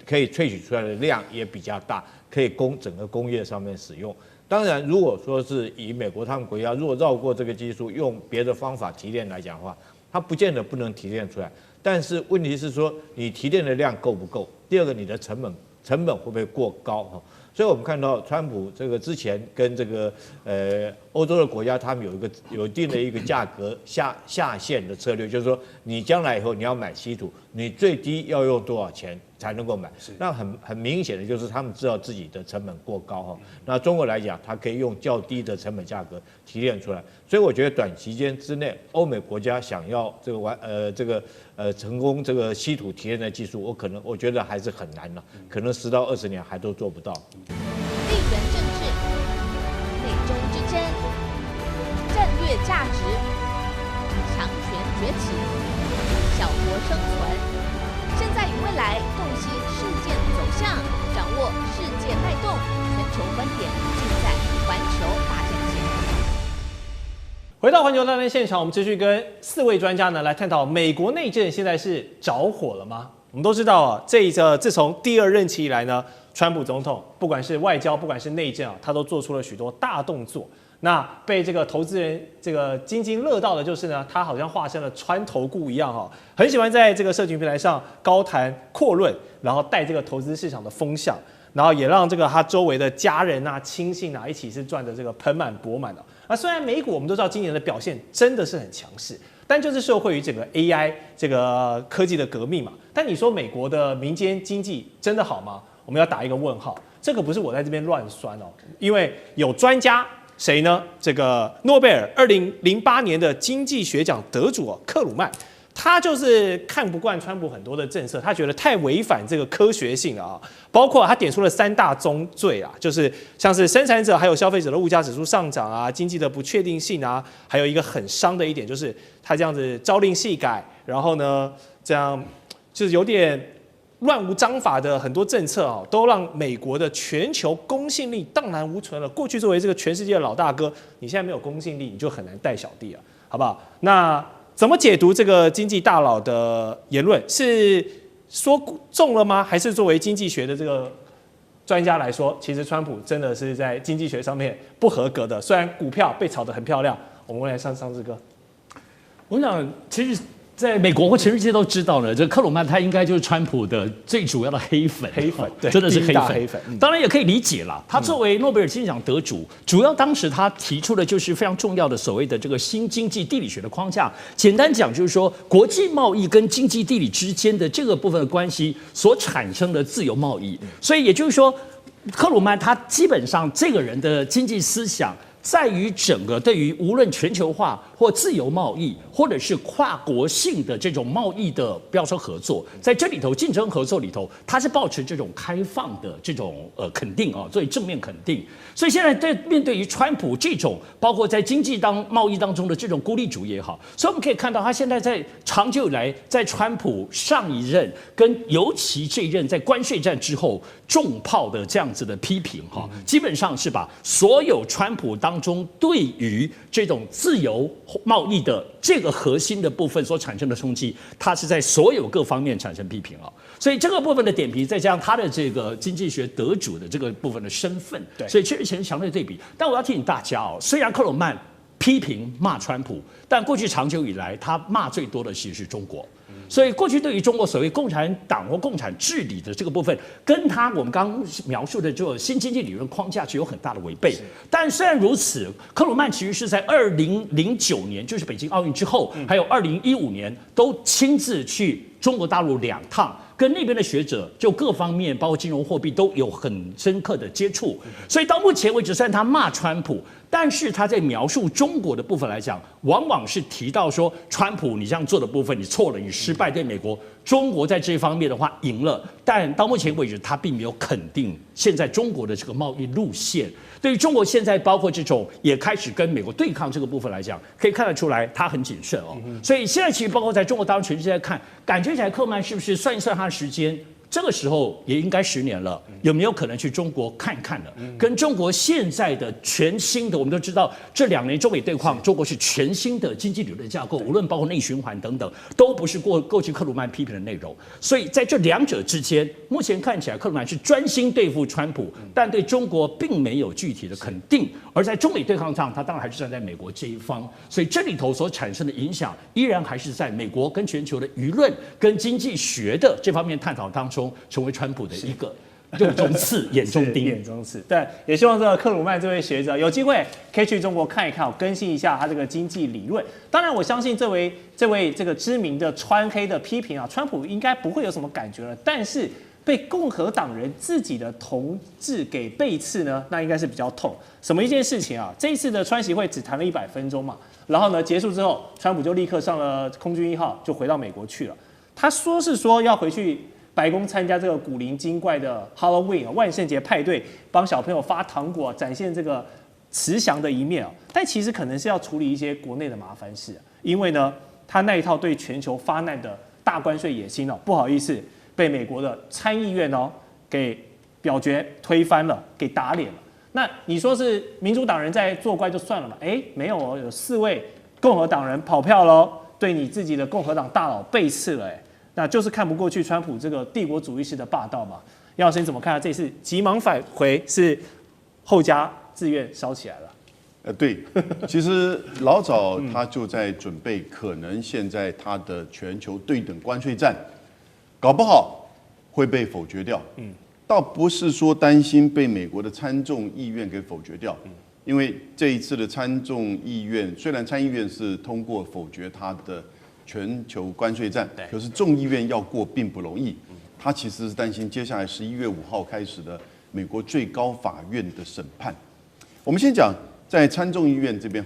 可以萃取出来的量也比较大，可以供整个工业上面使用。当然，如果说是以美国他们国家如果绕过这个技术，用别的方法提炼来讲的话，它不见得不能提炼出来。但是问题是说，你提炼的量够不够？第二个，你的成本会不会过高所以我们看到川普这个之前跟这个欧洲的国家，他们有一定的一个价格下限的策略，就是说你将来以后你要买稀土，你最低要用多少钱才能够买？那很明显的就是他们知道自己的成本过高那中国来讲，它可以用较低的成本价格提炼出来，所以我觉得短期间之内，欧美国家想要这个成功这个稀土提炼的技术，我觉得还是很难了，可能10到20年还都做不到。
地缘政治、美中之争、战略价值、强权崛起、小国生存，现在与未来洞悉事件走向，掌握世界脉动，全球观点尽在环球大战线。
回到环球大战现场，我们继续跟4位专家呢来探讨美国内政现在是着火了吗？我们都知道自从第2任期以来呢，川普总统不管是外交，不管是内政他都做出了许多大动作。那被这个投资人津津乐道的就是呢，他好像化身了川投顾一样很喜欢在这个社群平台上高谈阔论，然后带这个投资市场的风向，然后也让他周围的家人亲信一起是赚的这个盆满钵满的。那虽然美股我们都知道今年的表现真的是很强势，但就是受惠于整个 AI 这个科技的革命嘛。但你说美国的民间经济真的好吗？我们要打一个问号。这个不是我在这边乱酸因为有专家谁呢？这个诺贝尔2008年的经济学奖得主克鲁曼，他就是看不惯川普很多的政策，他觉得太违反这个科学性了包括他点出了3大宗罪就是像是生产者还有消费者的物价指数上涨经济的不确定性还有一个很伤的一点就是他这样子朝令夕改，然后呢这样就是有点乱无章法的很多政策都让美国的全球公信力荡然无存了。过去作为这个全世界的老大哥，你现在没有公信力，你就很难带小弟了，好不好？那怎么解读这个经济大佬的言论？是说中了吗？还是作为经济学的这个专家来说，其实川普真的是在经济学上面不合格的？虽然股票被炒得很漂亮，我们来上志哥。
我想，其实在美国或全世界都知道呢，这克鲁曼他应该就是川普的最主要的黑粉，
对，
真的是黑
粉。
当然也可以理解啦，他作为诺贝尔经济奖得主，主要当时他提出的就是非常重要的所谓的这个新经济地理学的框架。简单讲就是说，国际贸易跟经济地理之间的这个部分的关系所产生的自由贸易。所以也就是说，克鲁曼他基本上这个人的经济思想，在于整个对于无论全球化或自由贸易，或者是跨国性的这种贸易的，不要说合作，在这里头竞争合作里头，它是抱持这种开放的这种肯定啊，所以正面肯定。所以现在面对于川普这种，包括在经济贸易当中的这种孤立主义也好，所以我们可以看到，他现在在长久以来，在川普上一任跟尤其这一任在关税战之后重炮的这样子的批评哈，基本上是把所有川普当中对于这种自由贸易的这个核心的部分所产生的冲击，它是在所有各方面产生批评啊。所以这个部分的点评，再加上他的这个经济学得主的这个部分的身份，对，所以确实形成强烈对比。但我要提醒大家哦，虽然克鲁曼批评骂川普，但过去长久以来他骂最多的其实是中国。所以过去对于中国所谓共产党或共产治理的这个部分，跟我们刚刚描述的这个新经济理论框架是有很大的违背。但虽然如此，克鲁曼其实是在2009年，就是北京奥运之后，还有2015年，都亲自去中国大陆2趟。跟那边的学者就各方面，包括金融货币都有很深刻的接触，所以到目前为止，虽然他骂川普，但是他在描述中国的部分来讲，往往是提到说，川普你这样做的部分你错了，你失败，对美国，中国在这一方面的话赢了，但到目前为止，他并没有肯定现在中国的这个贸易路线。对于中国现在包括这种也开始跟美国对抗这个部分来讲，可以看得出来他很谨慎哦。所以现在其实包括在中国大陆全世界在看，感觉起来克曼是不是算一算他的时间？这个时候也应该10年了，有没有可能去中国看看了？跟中国现在的全新的，我们都知道这2年中美对抗，中国是全新的经济理论架构，无论包括内循环等等，都不是过去克鲁曼批评的内容。所以在这2者之间，目前看起来克鲁曼是专心对付川普，但对中国并没有具体的肯定。而在中美对抗上，他当然还是站在美国这一方，所以这里头所产生的影响，依然还是在美国跟全球的舆论跟经济学的这方面探讨当中，成为川普的一个肉中刺、眼中钉。
眼中刺。对，也希望这个克鲁曼这位学者有机会可以去中国看一看，更新一下他这个经济理论。当然，我相信这位这个知名的川黑的批评啊，川普应该不会有什么感觉了，但是被共和党人自己的同志给背刺呢，那应该是比较痛。什么一件事情啊？这一次的川习会只谈了100分钟嘛，然后呢结束之后，川普就立刻上了空军1号，就回到美国去了。他说要回去白宫参加这个古灵精怪的 Halloween 万圣节派对，帮小朋友发糖果，展现这个慈祥的一面啊。但其实可能是要处理一些国内的麻烦事，因为呢，他那一套对全球发难的大关税野心不好意思，被美国的参议院给表决推翻了，给打脸了。那你说是民主党人在作怪就算了嘛？没有哦，有4位共和党人跑票喽，对你自己的共和党大佬背刺了那就是看不过去川普这个帝国主义式的霸道嘛。杨老师你怎么看？这次急忙返回是后加自愿烧起来了？
对，其实老早他就在准备，可能现在他的全球对等关税战，搞不好会被否决掉。倒不是说担心被美国的参众议院给否决掉，因为这一次的参众议院虽然参议院是通过否决他的全球关税战，可是众议院要过并不容易。他其实是担心接下来11月5号开始的美国最高法院的审判。我们先讲在参众议院这边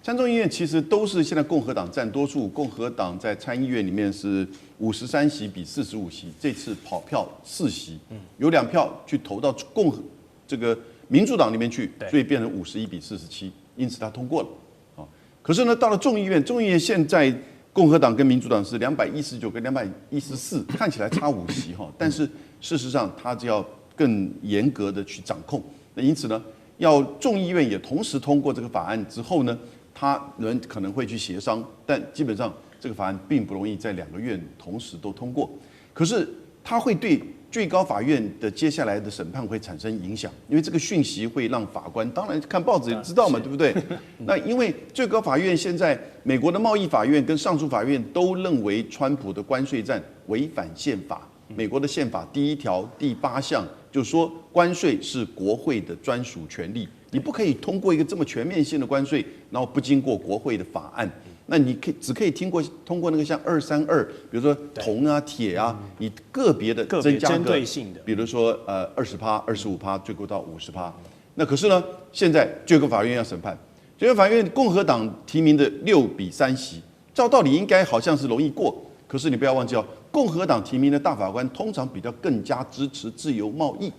参众议院其实都是现在共和党占多数，共和党在参议院里面是53席比45席，这次跑票4席，有2票去投到这个民主党里面去，所以变成51比47，因此他通过了。可是呢，到了众议院，众议院现在共和党跟民主党是219跟214，看起来差5席但是事实上他就要更严格的去掌控。那因此呢，要众议院也同时通过这个法案之后呢，他人可能会去协商，但基本上这个法案并不容易在2个院同时都通过。可是它会对最高法院的接下来的审判会产生影响，因为这个讯息会让法官，当然看报纸也知道嘛，对不对？那因为最高法院现在美国的贸易法院跟上诉法院都认为川普的关税战违反宪法。美国的宪法第1条第8项就说，关税是国会的专属权利，你不可以通过一个这么全面性的关税，然后不经过国会的法案。那你只可以通过那个像232，比如说铜啊、铁啊，你个别的增加
针对性的，
比如说20%、25%，最高到50%。那可是呢，现在最高法院要审判，最高法院共和党提名的6比3席，照道理应该好像是容易过，可是你不要忘记共和党提名的大法官通常比较更加支持自由贸易。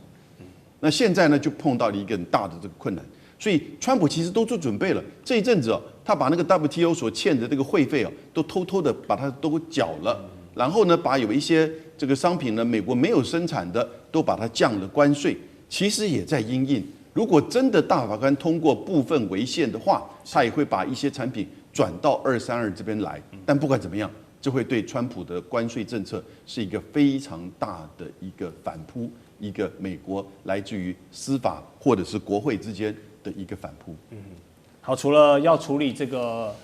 那现在呢，就碰到了一个很大的这个困难。所以川普其实都做准备了，这一阵子他把那个 WTO 所欠的这个会费都偷偷的把它都缴了，然后呢，把有一些这个商品呢，美国没有生产的都把它降了关税，其实也在因应。如果真的大法官通过部分违宪的话，他也会把一些产品转到232这边来。但不管怎么样，这会对川普的关税政策是一个非常大的一个反扑，一个美国来自于司法或者是国会之间的一个反扑。
好，除了要处理这个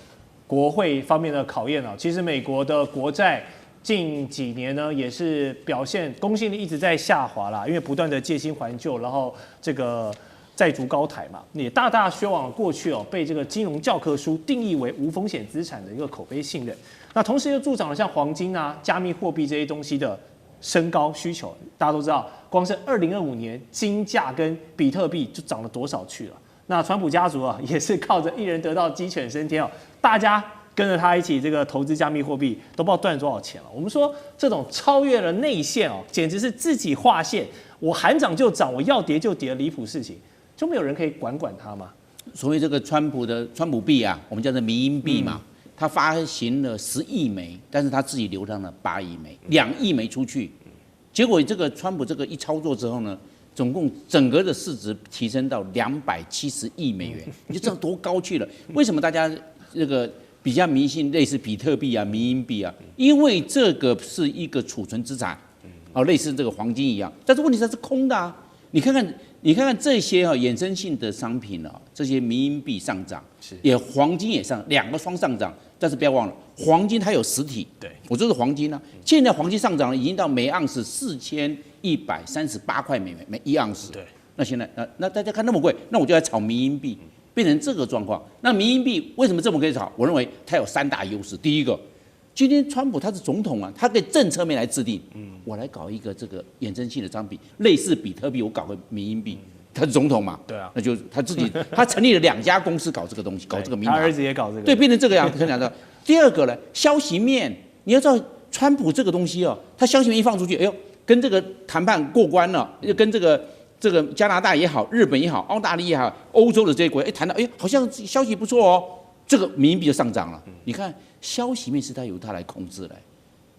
国会方面的考验其实美国的国债近几年呢，也是表现公信力一直在下滑啦，因为不断的借新还旧，然后这个债逐高台嘛，也大大削弱了过去被这个金融教科书定义为无风险资产的一个口碑信任。那同时又助长了像黄金啊、加密货币这些东西的升高需求。大家都知道，光是2025年金价跟比特币就涨了多少去了。那川普家族啊，也是靠着一人得道鸡犬升天大家跟着他一起这个投资加密货币，都不知道赚了多少钱了。我们说这种超越了内线简直是自己划线，我喊涨就涨，我要跌就跌的离谱事情，就没有人可以管它吗？
所谓这个川普币啊，我们叫做民营币嘛，他发行了10亿枚，但是他自己流通了8亿枚，2亿枚出去，结果这个川普这个一操作之后呢，总共整个的市值提升到270亿美元，你就知道多高去了。为什么大家这个比较迷信类似比特币啊、民营币啊？因为这个是一个储存资产，类似这个黄金一样，但是问题它是空的啊。你看看这些衍生性的商品这些民营币上涨，黄金也上，两个双上涨。但是不要忘了，黄金它有实体，对，我这是黄金啊。现在黄金上涨了，已经到每盎司4138块美元每1盎司。对，那现在那大家看那么贵，那我就来炒民营币，变成这个状况。那民营币为什么这么可以炒？我认为它有3大优势。第一个，今天川普他是总统啊，他可以政策面来制定。我来搞一个这个衍生性的商品，类似比特币，我搞个民营币。他是总统嘛？对啊，那就他自己，他成立了2家公司搞这个东西，搞这个民营。
他儿子也搞这个。
对，变成这个样子。讲到第二个呢，消息面，你要知道，川普这个东西他消息面一放出去，哎呦，跟这个谈判过关了，跟这个加拿大也好，日本也好，澳大利亚也好，欧洲的这些国家，谈到，好像消息不错这个民币就上涨了。你看，消息面是由他来控制的。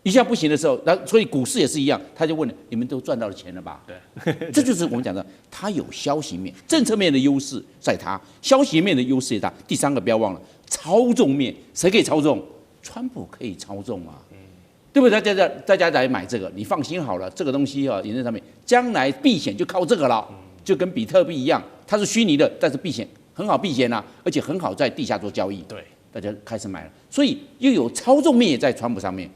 一下不行的时候，所以股市也是一样，他就问你们都赚到了钱了吧？对，这就是我们讲的，他有消息面、政策面的优势在他，消息面的优势在他。第3个不要忘了，操纵面，谁可以操纵？川普可以操纵啊，对不对？大家来买这个，你放心好了，这个东西衍生上面，将来避险就靠这个了，就跟比特币一样，它是虚拟的，但是避险很好避险啊，而且很好在地下做交易。对，大家开始买了，所以又有操纵面也在川普上面。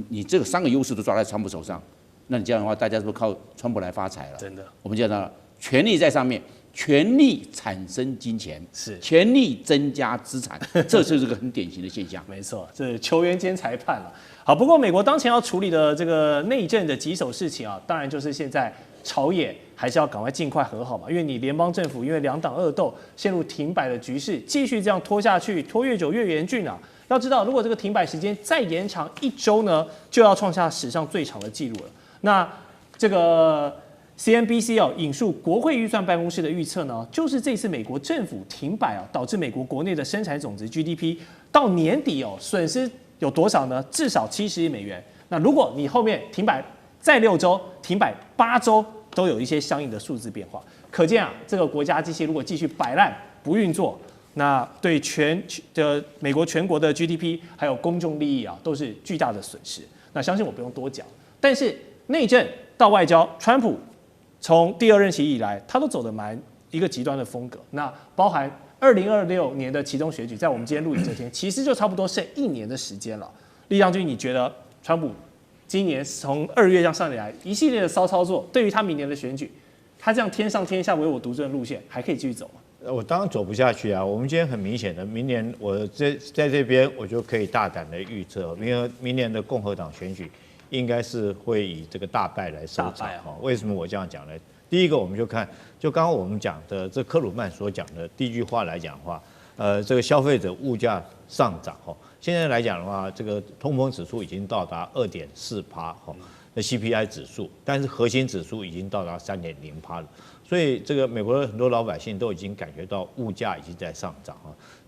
你这个3个优势都抓在川普手上，那你这样的话，大家是不是靠川普来发财了？真的，我们讲到权力在上面，权力产生金钱，是权力增加资产，这就是个很典型的现象。
没错，这是球员兼裁判了。好，不过美国当前要处理的这个内政的棘手事情当然就是现在朝野还是要赶快尽快和好嘛，因为你联邦政府因为2党恶斗陷入停摆的局势，继续这样拖下去，拖越久越严峻啊。要知道，如果这个停摆时间再延长1周呢，就要创下史上最长的记录了。那这个 CNBC 引述国会预算办公室的预测呢，就是这次美国政府停摆导致美国国内的生产总值 GDP 到年底损失有多少呢？至少70亿美元。那如果你后面停摆再6周，停摆8周，都有一些相应的数字变化。可见这个国家机器如果继续摆烂不运作，那对美国全国的 GDP 还有公众利益都是巨大的损失。那相信我不用多讲。但是内政到外交，川普从第2任期以来，他都走得蛮一个极端的风格。那包含2026年的期中选举，在我们今天录影这天，其实就差不多剩1年的时间了。立将军，你觉得川普今年从2月这样上来一系列的骚操作，对于他明年的选举，他这样天上天下唯我独尊的路线，还可以继续走吗？
我当然走不下去啊！我们今天很明显的，明年我在这边我就可以大胆的预测，因为明年的共和党选举应该是会以这个大败来收场。为什么我这样讲呢？第一个，我们就看，就刚刚我们讲的这克鲁曼所讲的第一句话来讲的话，这个消费者物价上涨现在来讲的话，这个通膨指数已经到达2.4%那 CPI 指数，但是核心指数已经到达3.0%了。所以这个美国的很多老百姓都已经感觉到物价已经在上涨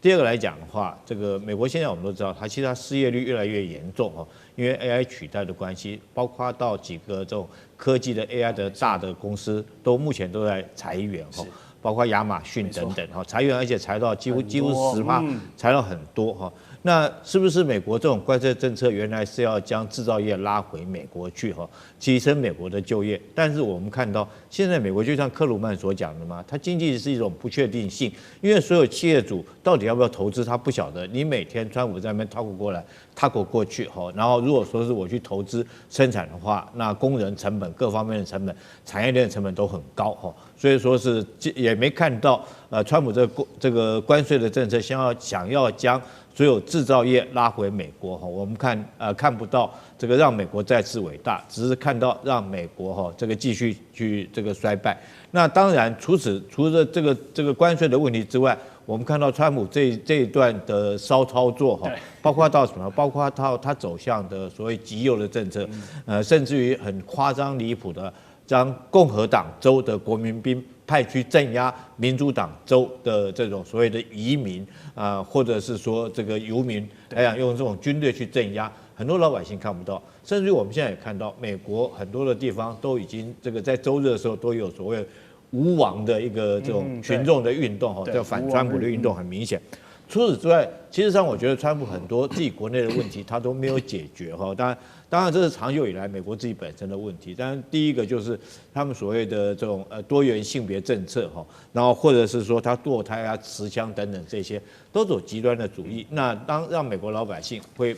第二个来讲的话，这个美国现在我们都知道，其实它失业率越来越严重因为 AI 取代的关系，包括到几个这种科技的 AI 的大的公司都目前都在裁员包括亚马逊等等哈，裁员而且裁到几乎10%，裁到很多哈。那是不是美国这种关税政策原来是要将制造业拉回美国去哈，提升美国的就业？但是我们看到现在美国就像克鲁曼所讲的嘛，它经济是一种不确定性，因为所有企业主到底要不要投资，他不晓得。你每天川普在那边踏过来，踏过去哈，然后如果说是我去投资生产的话，那工人成本各方面的成本、产业链的成本都很高哈，所以说是也没看到川普这个关税的政策想要将所有制造业拉回美国哈，我们看不到这个让美国再次伟大，只是看到让美国哈这个继续去这个衰败。那当然，除了这个关税的问题之外，我们看到川普这一段的骚操作哈，包括到什么？包括到他走向的所谓极右的政策，甚至于很夸张离谱的，将共和党州的国民兵派去镇压民主党州的这种所谓的移民或者是说这个游民，用这种军队去镇压，很多老百姓看不到，甚至于我们现在也看到，美国很多的地方都已经这个在周日的时候都有所谓无王的一个这种群众的运动哈，叫反川普的运动很明显。除此之外，其实上我觉得川普很多自己国内的问题他都没有解决哈。当然这是长久以来美国自己本身的问题。当然第一个就是他们所谓的这种多元性别政策哈，然后或者是说他堕胎啊、持枪等等这些都走极端的主义。那让美国老百姓会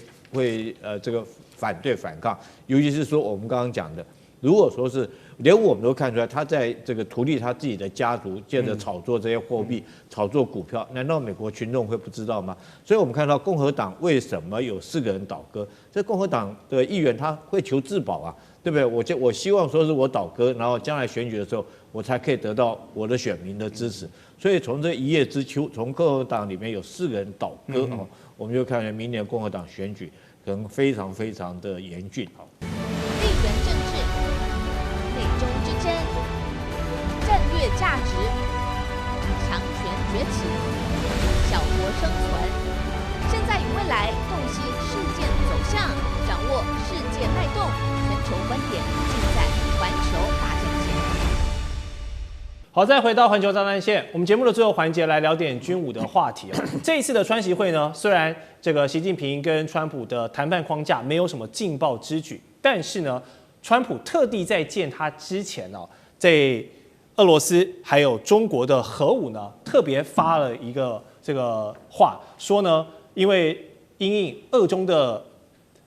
这个反对反抗，尤其是说我们刚刚讲的，如果说是连我们都看出来，他在这个图利他自己的家族，借着炒作这些货币、炒作股票，难道美国群众会不知道吗？所以我们看到共和党为什么有4个人倒戈？这共和党的议员他会求自保啊，对不对？我希望说是我倒戈，然后将来选举的时候，我才可以得到我的选民的支持。所以从这一叶知秋，从共和党里面有4个人倒戈哦，我们就看明年共和党选举可能非常非常的严峻哦。
地缘政治、内中之争、战略价值、强权崛起、小国生存，现在与未来洞悉事件走向，掌握世界脉动，全球观点尽在环球大战线。
好，再回到环球大战线，我们节目的最后环节来聊点军武的话题啊。这一次的川习会呢，虽然这个习近平跟川普的谈判框架没有什么劲爆之举，但是呢，川普特地在见他之前呢，在俄罗斯还有中国的核武呢，特别发了一个这个话，说呢，因为因应俄中的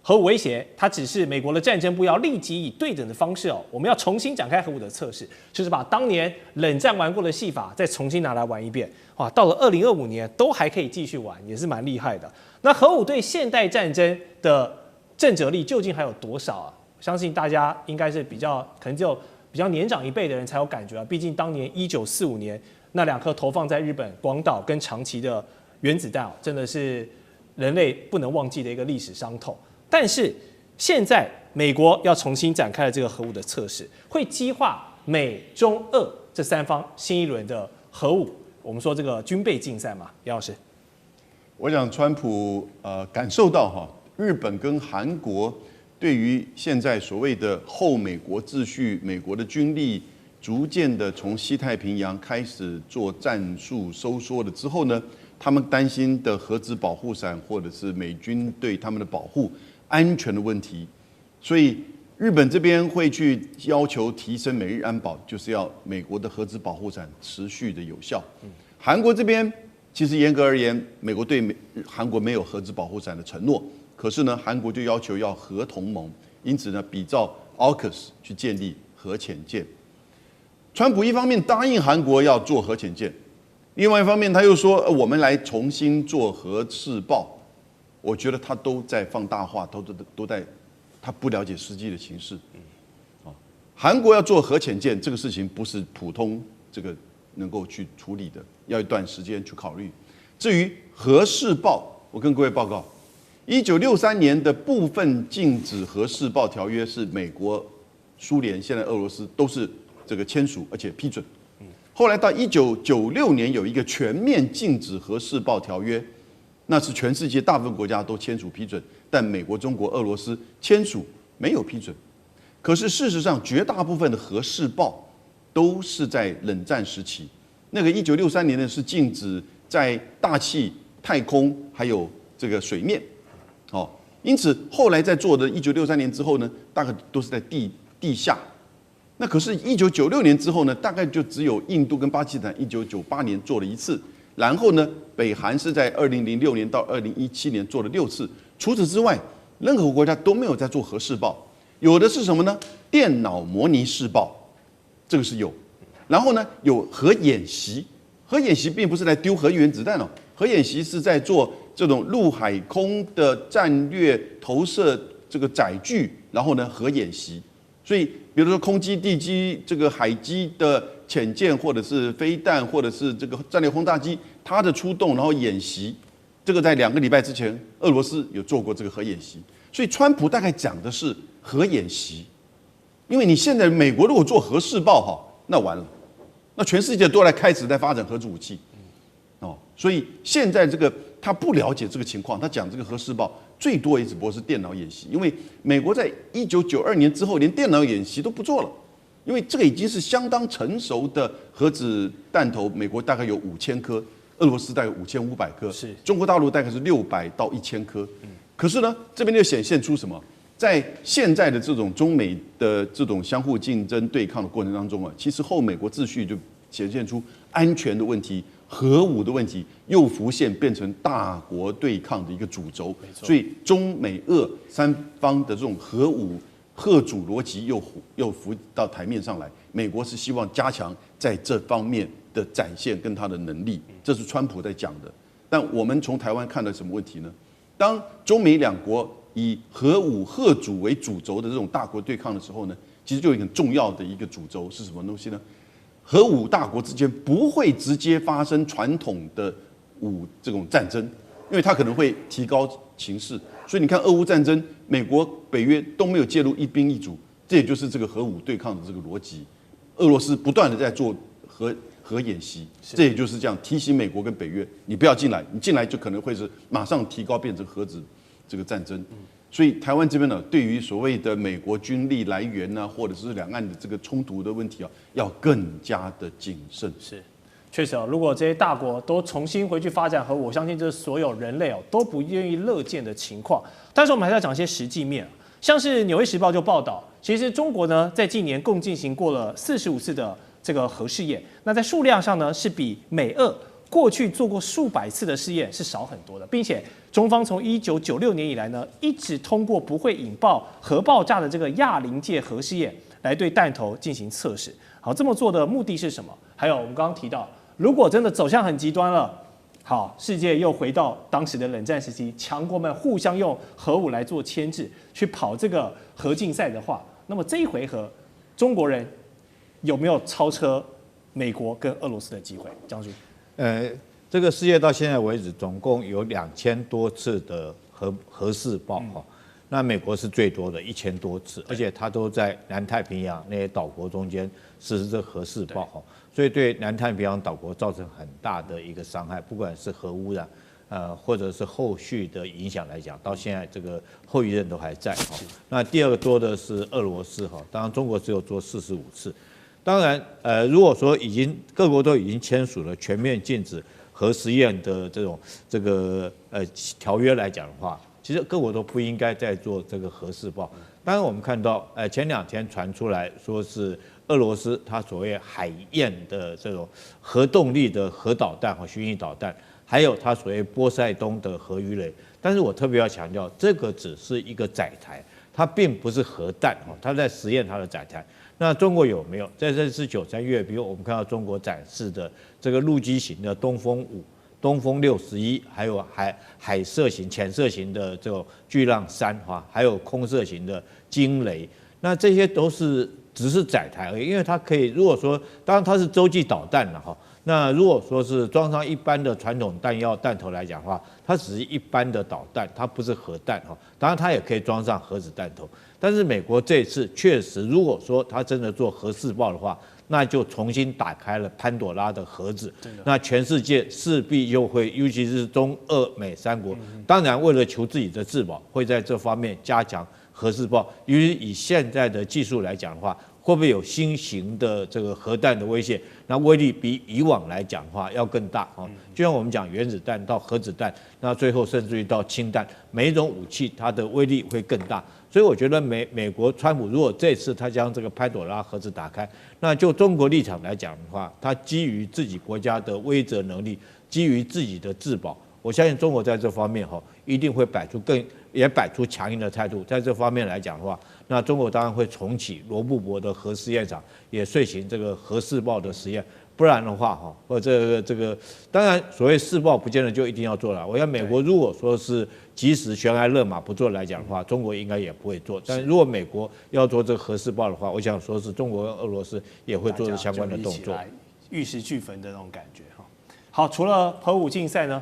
核武威胁，它只是美国的战争部要立即以对等的方式我们要重新展开核武的测试，就是把当年冷战玩过的戏法再重新拿来玩一遍。哇，到了2025年都还可以继续玩，也是蛮厉害的。那核武对现代战争的震慑力究竟还有多少啊？相信大家应该是可能只有比较年长一辈的人才有感觉啊。毕竟当年1945年那2颗投放在日本广岛跟长崎的原子弹真的是人类不能忘记的一个历史伤痛。但是现在美国要重新展开了这个核武的测试，会激化美中俄这3方新一轮的核武，我们说这个军备竞赛嘛，杨老师。
我想川普感受到日本跟韩国对于现在所谓的后美国秩序，美国的军力逐渐的从西太平洋开始做战术收缩了之后呢，他们担心的核子保护伞或者是美军对他们的保护安全的问题，所以日本这边会去要求提升美日安保，就是要美国的核子保护伞持续的有效。韩国这边其实严格而言，美国对韩国没有核子保护伞的承诺，可是呢，韩国就要求要核同盟，因此呢，比照 AUKUS 去建立核潜舰。川普一方面答应韩国要做核潜舰，另外一方面他又说我们来重新做核试爆。我觉得他都在放大化，都在，他不了解实际的情势。韩国要做核潜舰这个事情不是普通这个能够去处理的，要一段时间去考虑。至于核试爆，我跟各位报告，1963年的部分禁止核试爆条约是美国、苏联、现在俄罗斯都是这个签署而且批准。后来到1996年有一个全面禁止核试爆条约。那是全世界大部分国家都签署批准，但美国、中国、俄罗斯签署没有批准。可是事实上，绝大部分的核试爆都是在冷战时期，那个1963年呢是禁止在大气、太空还有这个水面，哦，因此后来在做的1963年之后呢，大概都是在地下。那可是1996年之后呢，大概就只有印度跟巴基斯坦1998年做了1次，然后呢，北韩是在2006年到2017年做了6次。除此之外，任何国家都没有在做核试爆，有的是什么呢？电脑模拟试爆，这个是有。然后呢，有核演习，核演习并不是来丢核原子弹哦，核演习是在做这种陆海空的战略投射这个载具，然后呢核演习。所以，比如说空基、地基、这个海基的潜舰，或者是飞弹，或者是这个战略轰炸机，它的出动然后演习，这个在2个礼拜之前，俄罗斯有做过这个核演习。所以，川普大概讲的是核演习，因为你现在美国如果做核试爆哈，那完了，那全世界都来开始在发展核子武器，哦，所以现在这个他不了解这个情况，他讲这个核试爆。最多也只不过是电脑演习，因为美国在1992年之后连电脑演习都不做了，因为这个已经是相当成熟的核子弹头，美国大概有5000颗，俄罗斯大概5500颗，
是
中国大陆大概是600到1000颗。可是呢，这边就显现出什么？在现在的这种中美的这种相互竞争对抗的过程当中啊，其实后美国秩序就显现出安全的问题。核武的问题又浮现，变成大国对抗的一个主轴，所以中美俄3方的这种核武核主逻辑又浮到台面上来。美国是希望加强在这方面的展现跟它的能力，这是川普在讲的。但我们从台湾看到什么问题呢？当中美2国以核武核主为主轴的这种大国对抗的时候呢，其实就有一个很重要的一个主轴是什么东西呢？核武大国之间不会直接发生传统的这种战争，因为它可能会提高情势。所以你看俄乌战争，美国、北约都没有介入一兵一卒，这也就是这个核武对抗的这个逻辑。俄罗斯不断的在做核演习，这也就是这样提醒美国跟北约，你不要进来，你进来就可能会是马上提高变成核子这个战争。所以台湾这边呢，对于所谓的美国军力来源呢，或者是两岸的这个冲突的问题啊，要更加的谨慎。
是，确实如果这些大国都重新回去发展核武，我相信这是所有人类都不愿意乐见的情况。但是我们还是要讲一些实际面，像是《纽约时报》就报道，其实中国呢在近年共进行过了45次的这个核试验，那在数量上呢是比美俄过去做过数百次的试验是少很多的，并且中方从1996年以来呢，一直通过不会引爆核爆炸的这个亚临界核试验来对弹头进行测试。好，这么做的目的是什么？还有我们刚刚提到，如果真的走向很极端了，好，世界又回到当时的冷战时期，强国们互相用核武来做牵制，去跑这个核竞赛的话，那么这一回合，中国人有没有超车美国跟俄罗斯的机会？将军？
这个世界到现在为止，总共有2000多次的核试爆哈，那美国是最多的1000多次，而且它都在南太平洋那些岛国中间实施这核试爆哈，所以对南太平洋岛国造成很大的一个伤害，不管是核污染，或者是后续的影响来讲，到现在这个后遗症都还在哈。那第二个多的是俄罗斯哈，当然中国只有做45次。当然，如果说各国都已经签署了全面禁止核实验的这个条约来讲的话，其实各国都不应该再做这个核试爆。当然，我们看到，前2天传出来说是俄罗斯它所谓海燕的这种核动力的核导弹和巡弋导弹，还有它所谓波塞冬的核鱼雷。但是我特别要强调，这个只是一个载台，它并不是核弹哦，它在实验它的载台。那中国有没有？在这次9、3月，比如我们看到中国展示的这个陆基型的东风5、东风61，还有海射型、潜射型的这种巨浪3哈，还有空射型的惊雷，那这些都是只是载台而已，因为它可以，如果说当然它是洲际导弹了哈，那如果说是装上一般的传统弹药弹头来讲的话，它只是一般的导弹，它不是核弹哈，当然它也可以装上核子弹头。但是美国这次确实，如果说他真的做核试爆的话，那就重新打开了潘朵拉的盒子。那全世界势必又会，尤其是中俄美3国，当然为了求自己的自保，会在这方面加强核试爆。因为以现在的技术来讲的话，会不会有新型的这个核弹的威胁？那威力比以往来讲的话要更大哦。就像我们讲原子弹到核子弹，那最后甚至于到氢弹，每一种武器它的威力会更大。所以我觉得美国川普如果这次他将这个潘朵拉盒子打开，那就中国立场来讲的话，他基于自己国家的威慑能力，基于自己的自保，我相信中国在这方面一定会摆出强硬的态度。在这方面来讲的话，那中国当然会重启罗布泊的核试验场，也遂行这个核试爆的实验。不然的话，这个，当然所谓试爆不见得就一定要做了。我想美国如果说是及时悬崖勒马不做来讲的话，中国应该也不会做。但如果美国要做这个核试爆的话，我想说是中国跟俄罗斯也会做相关的动作，
玉石俱焚的那种感觉哈。好，除了核武竞赛呢，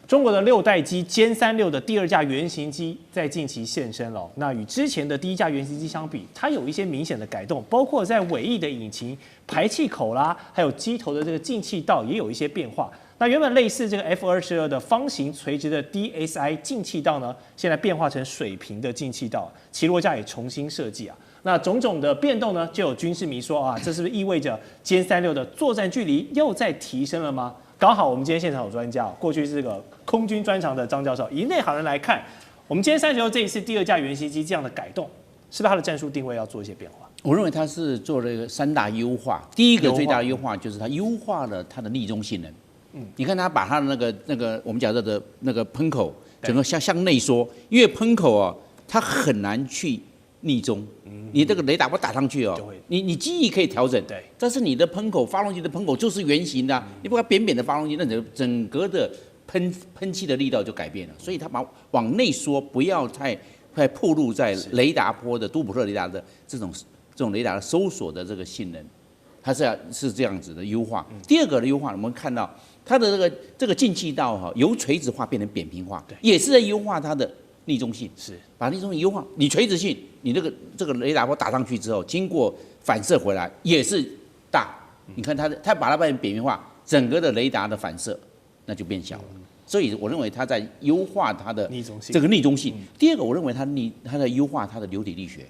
中国的6代机歼36的第2架原型机在近期现身了。那与之前的第1架原型机相比，它有一些明显的改动，包括在尾翼的引擎、排气口啦，还有机头的这个进气道也有一些变化。那原本类似这个 F-22的方形垂直的 DSI 进气道呢，现在变化成水平的进气道，起落架也重新设计啊。那种种的变动呢，就有军事迷说啊，这是不是意味着歼36的作战距离又在提升了吗？刚好我们今天现场有专家，过去是这个空军专长的张教授，以内行人来看，我们歼36这一次第2架原型机这样的改动，是不是它的战术定位要做一些变化？
我认为它是做了一个3大优化。第一个最大的优化就是它优化了它的逆中性能。你看它把它的那个我们讲的那个喷口整个向内缩，因为喷口啊，它很难去逆中。你这个雷达不打上去哦，你机翼可以调整，对，但是你的喷口发动机的喷口就是圆形的，你不要扁扁的发动机，那整个的喷气的力道就改变了，所以它往内缩，不要太暴露在雷达波的多普勒雷达的这种雷达的搜索的这个性能，它是这样子的优化。第二个的优化，我们看到它的这个进气道由垂直化变成扁平化，也是在优化它的逆中性，是把逆中性优化。你垂直性，你这个雷达波打上去之后，经过反射回来也是大。你看它把它变成扁平化，整个的雷达的反射那就变小了。所以我认为它在优化它的这个逆中性。第二个，我认为它在优化它的流体力学。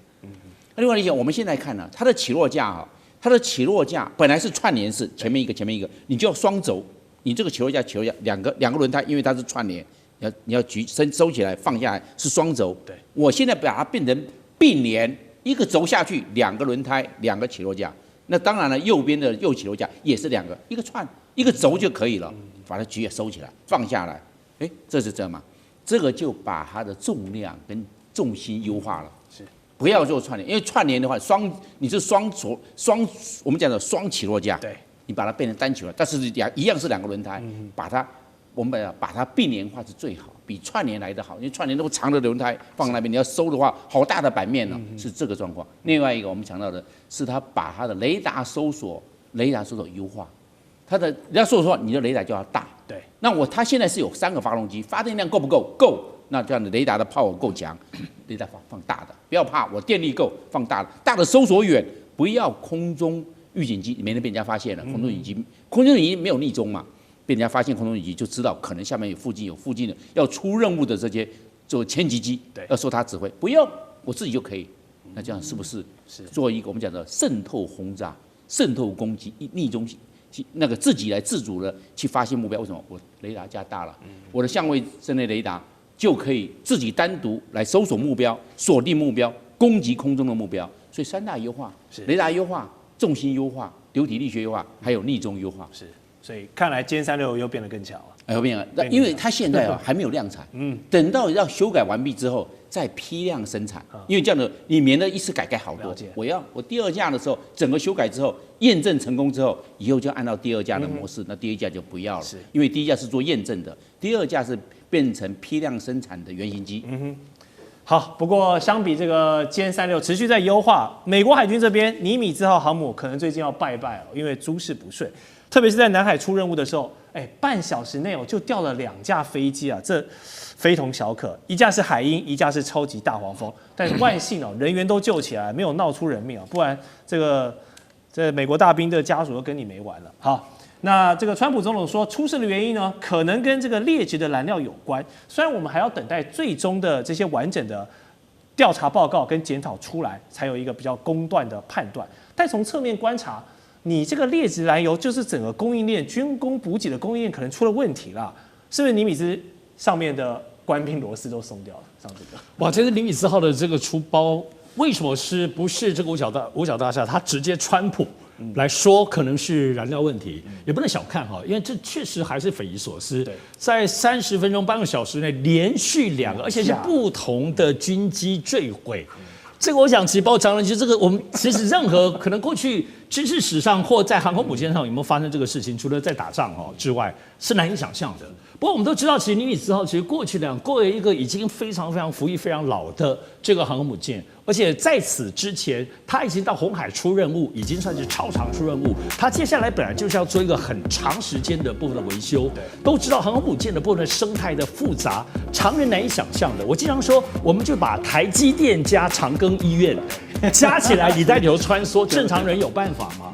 那流体力学，我们现在看呢，它的起落架它的起落架本来是串联式，前面一个，你就要双轴。你这个起落架两个轮胎，因为它是串联。你要收起来放下来是双轴，对，我现在把它变成并联，一个轴下去2个轮胎2个起落架，那当然了，右边的右起落架也是2个，一个串一个轴就可以了，把它举也收起来放下来，这是这样吗？这个就把它的重量跟重心优化了，是不要做串联，因为串联的话你是双我们讲的双起落架，对，你把它变成单起落，但是一样是2个轮胎，我们把它并联化是最好，比串联来得好，因为串联都长的轮胎放那边，你要收的话，好大的版面呢，是这个状况。另外一个我们强调的是，它把它的雷达搜索优化，它的你要搜索，你的雷达就要大。对，那它现在是有3个发动机，发电量够不够？够，那这样的雷达的 power 够强，雷达放大的，不要怕，我电力够，放大的，大的搜索远，不要空中预警机，免得被人家发现了。空中预警机没有逆中嘛。被人家发现空中预警就知道可能下面有附近的要出任务的这些做千级机，要受他指挥，不用我自己就可以。那这样是不是做一个我们讲的渗透轰炸、渗透攻击、逆中那个自己来自主的去发现目标？为什么？我雷达加大了，我的相位阵内雷达就可以自己单独来搜索目标、锁定目标、攻击空中的目标。所以3大优化：雷达优化、重心优化、流体力学优化，还有逆中优化。是。
所以看来歼36又变得更强了。
又变了，因为它现在还没有量产，等到要修改完毕之后再批量生产，因为这样的你免得一次改好多。我第2架的时候整个修改之后验证成功之后，以后就按照第2架的模式，那第1架就不要了，因为第1架是做验证的，第2架是变成批量生产的原型机。
好，不过相比这个歼36持续在优化，美国海军这边尼米兹号航母可能最近要拜了，因为诸事不顺。特别是在南海出任务的时候，半小时内就掉了2架飞机啊，这非同小可。一架是海鹰，一架是超级大黄蜂，但是万幸人员都救起来，没有闹出人命啊，不然这美国大兵的家属都跟你没完了。好，那这个川普总统说出事的原因呢，可能跟这个劣质的燃料有关。虽然我们还要等待最终的这些完整的调查报告跟检讨出来，才有一个比较公断的判断。但从侧面观察，你这个劣质燃油就是整个供应链、军工补给的供应链可能出了问题啦，是不是？尼米兹上面的官兵螺丝都松掉了，像这个。
哇，这个尼米兹号的这个出包，为什么不是这个五角大厦？它直接川普来说，可能是燃料问题，也不能小看哈，因为这确实还是匪夷所思。在30分钟、半个小时内连续2个，而且是不同的军机坠毁。这个我想，其实包括张仁，其实这个我们其实任何可能过去军事史上或在航空母舰上有没有发生这个事情，除了在打仗之外，是难以想象的。不过我们都知道，其实尼米兹号其实过去一个已经非常服役非常老的这个航空母舰，而且在此之前，它已经到红海出任务，已经算是超长出任务。它接下来本来就是要做一个很长时间的部分的维修。都知道航空母舰的部分的生态的复杂，常人难以想象的。我经常说，我们就把台积电加长庚医院加起来，你在里头穿梭，正常人有办法吗？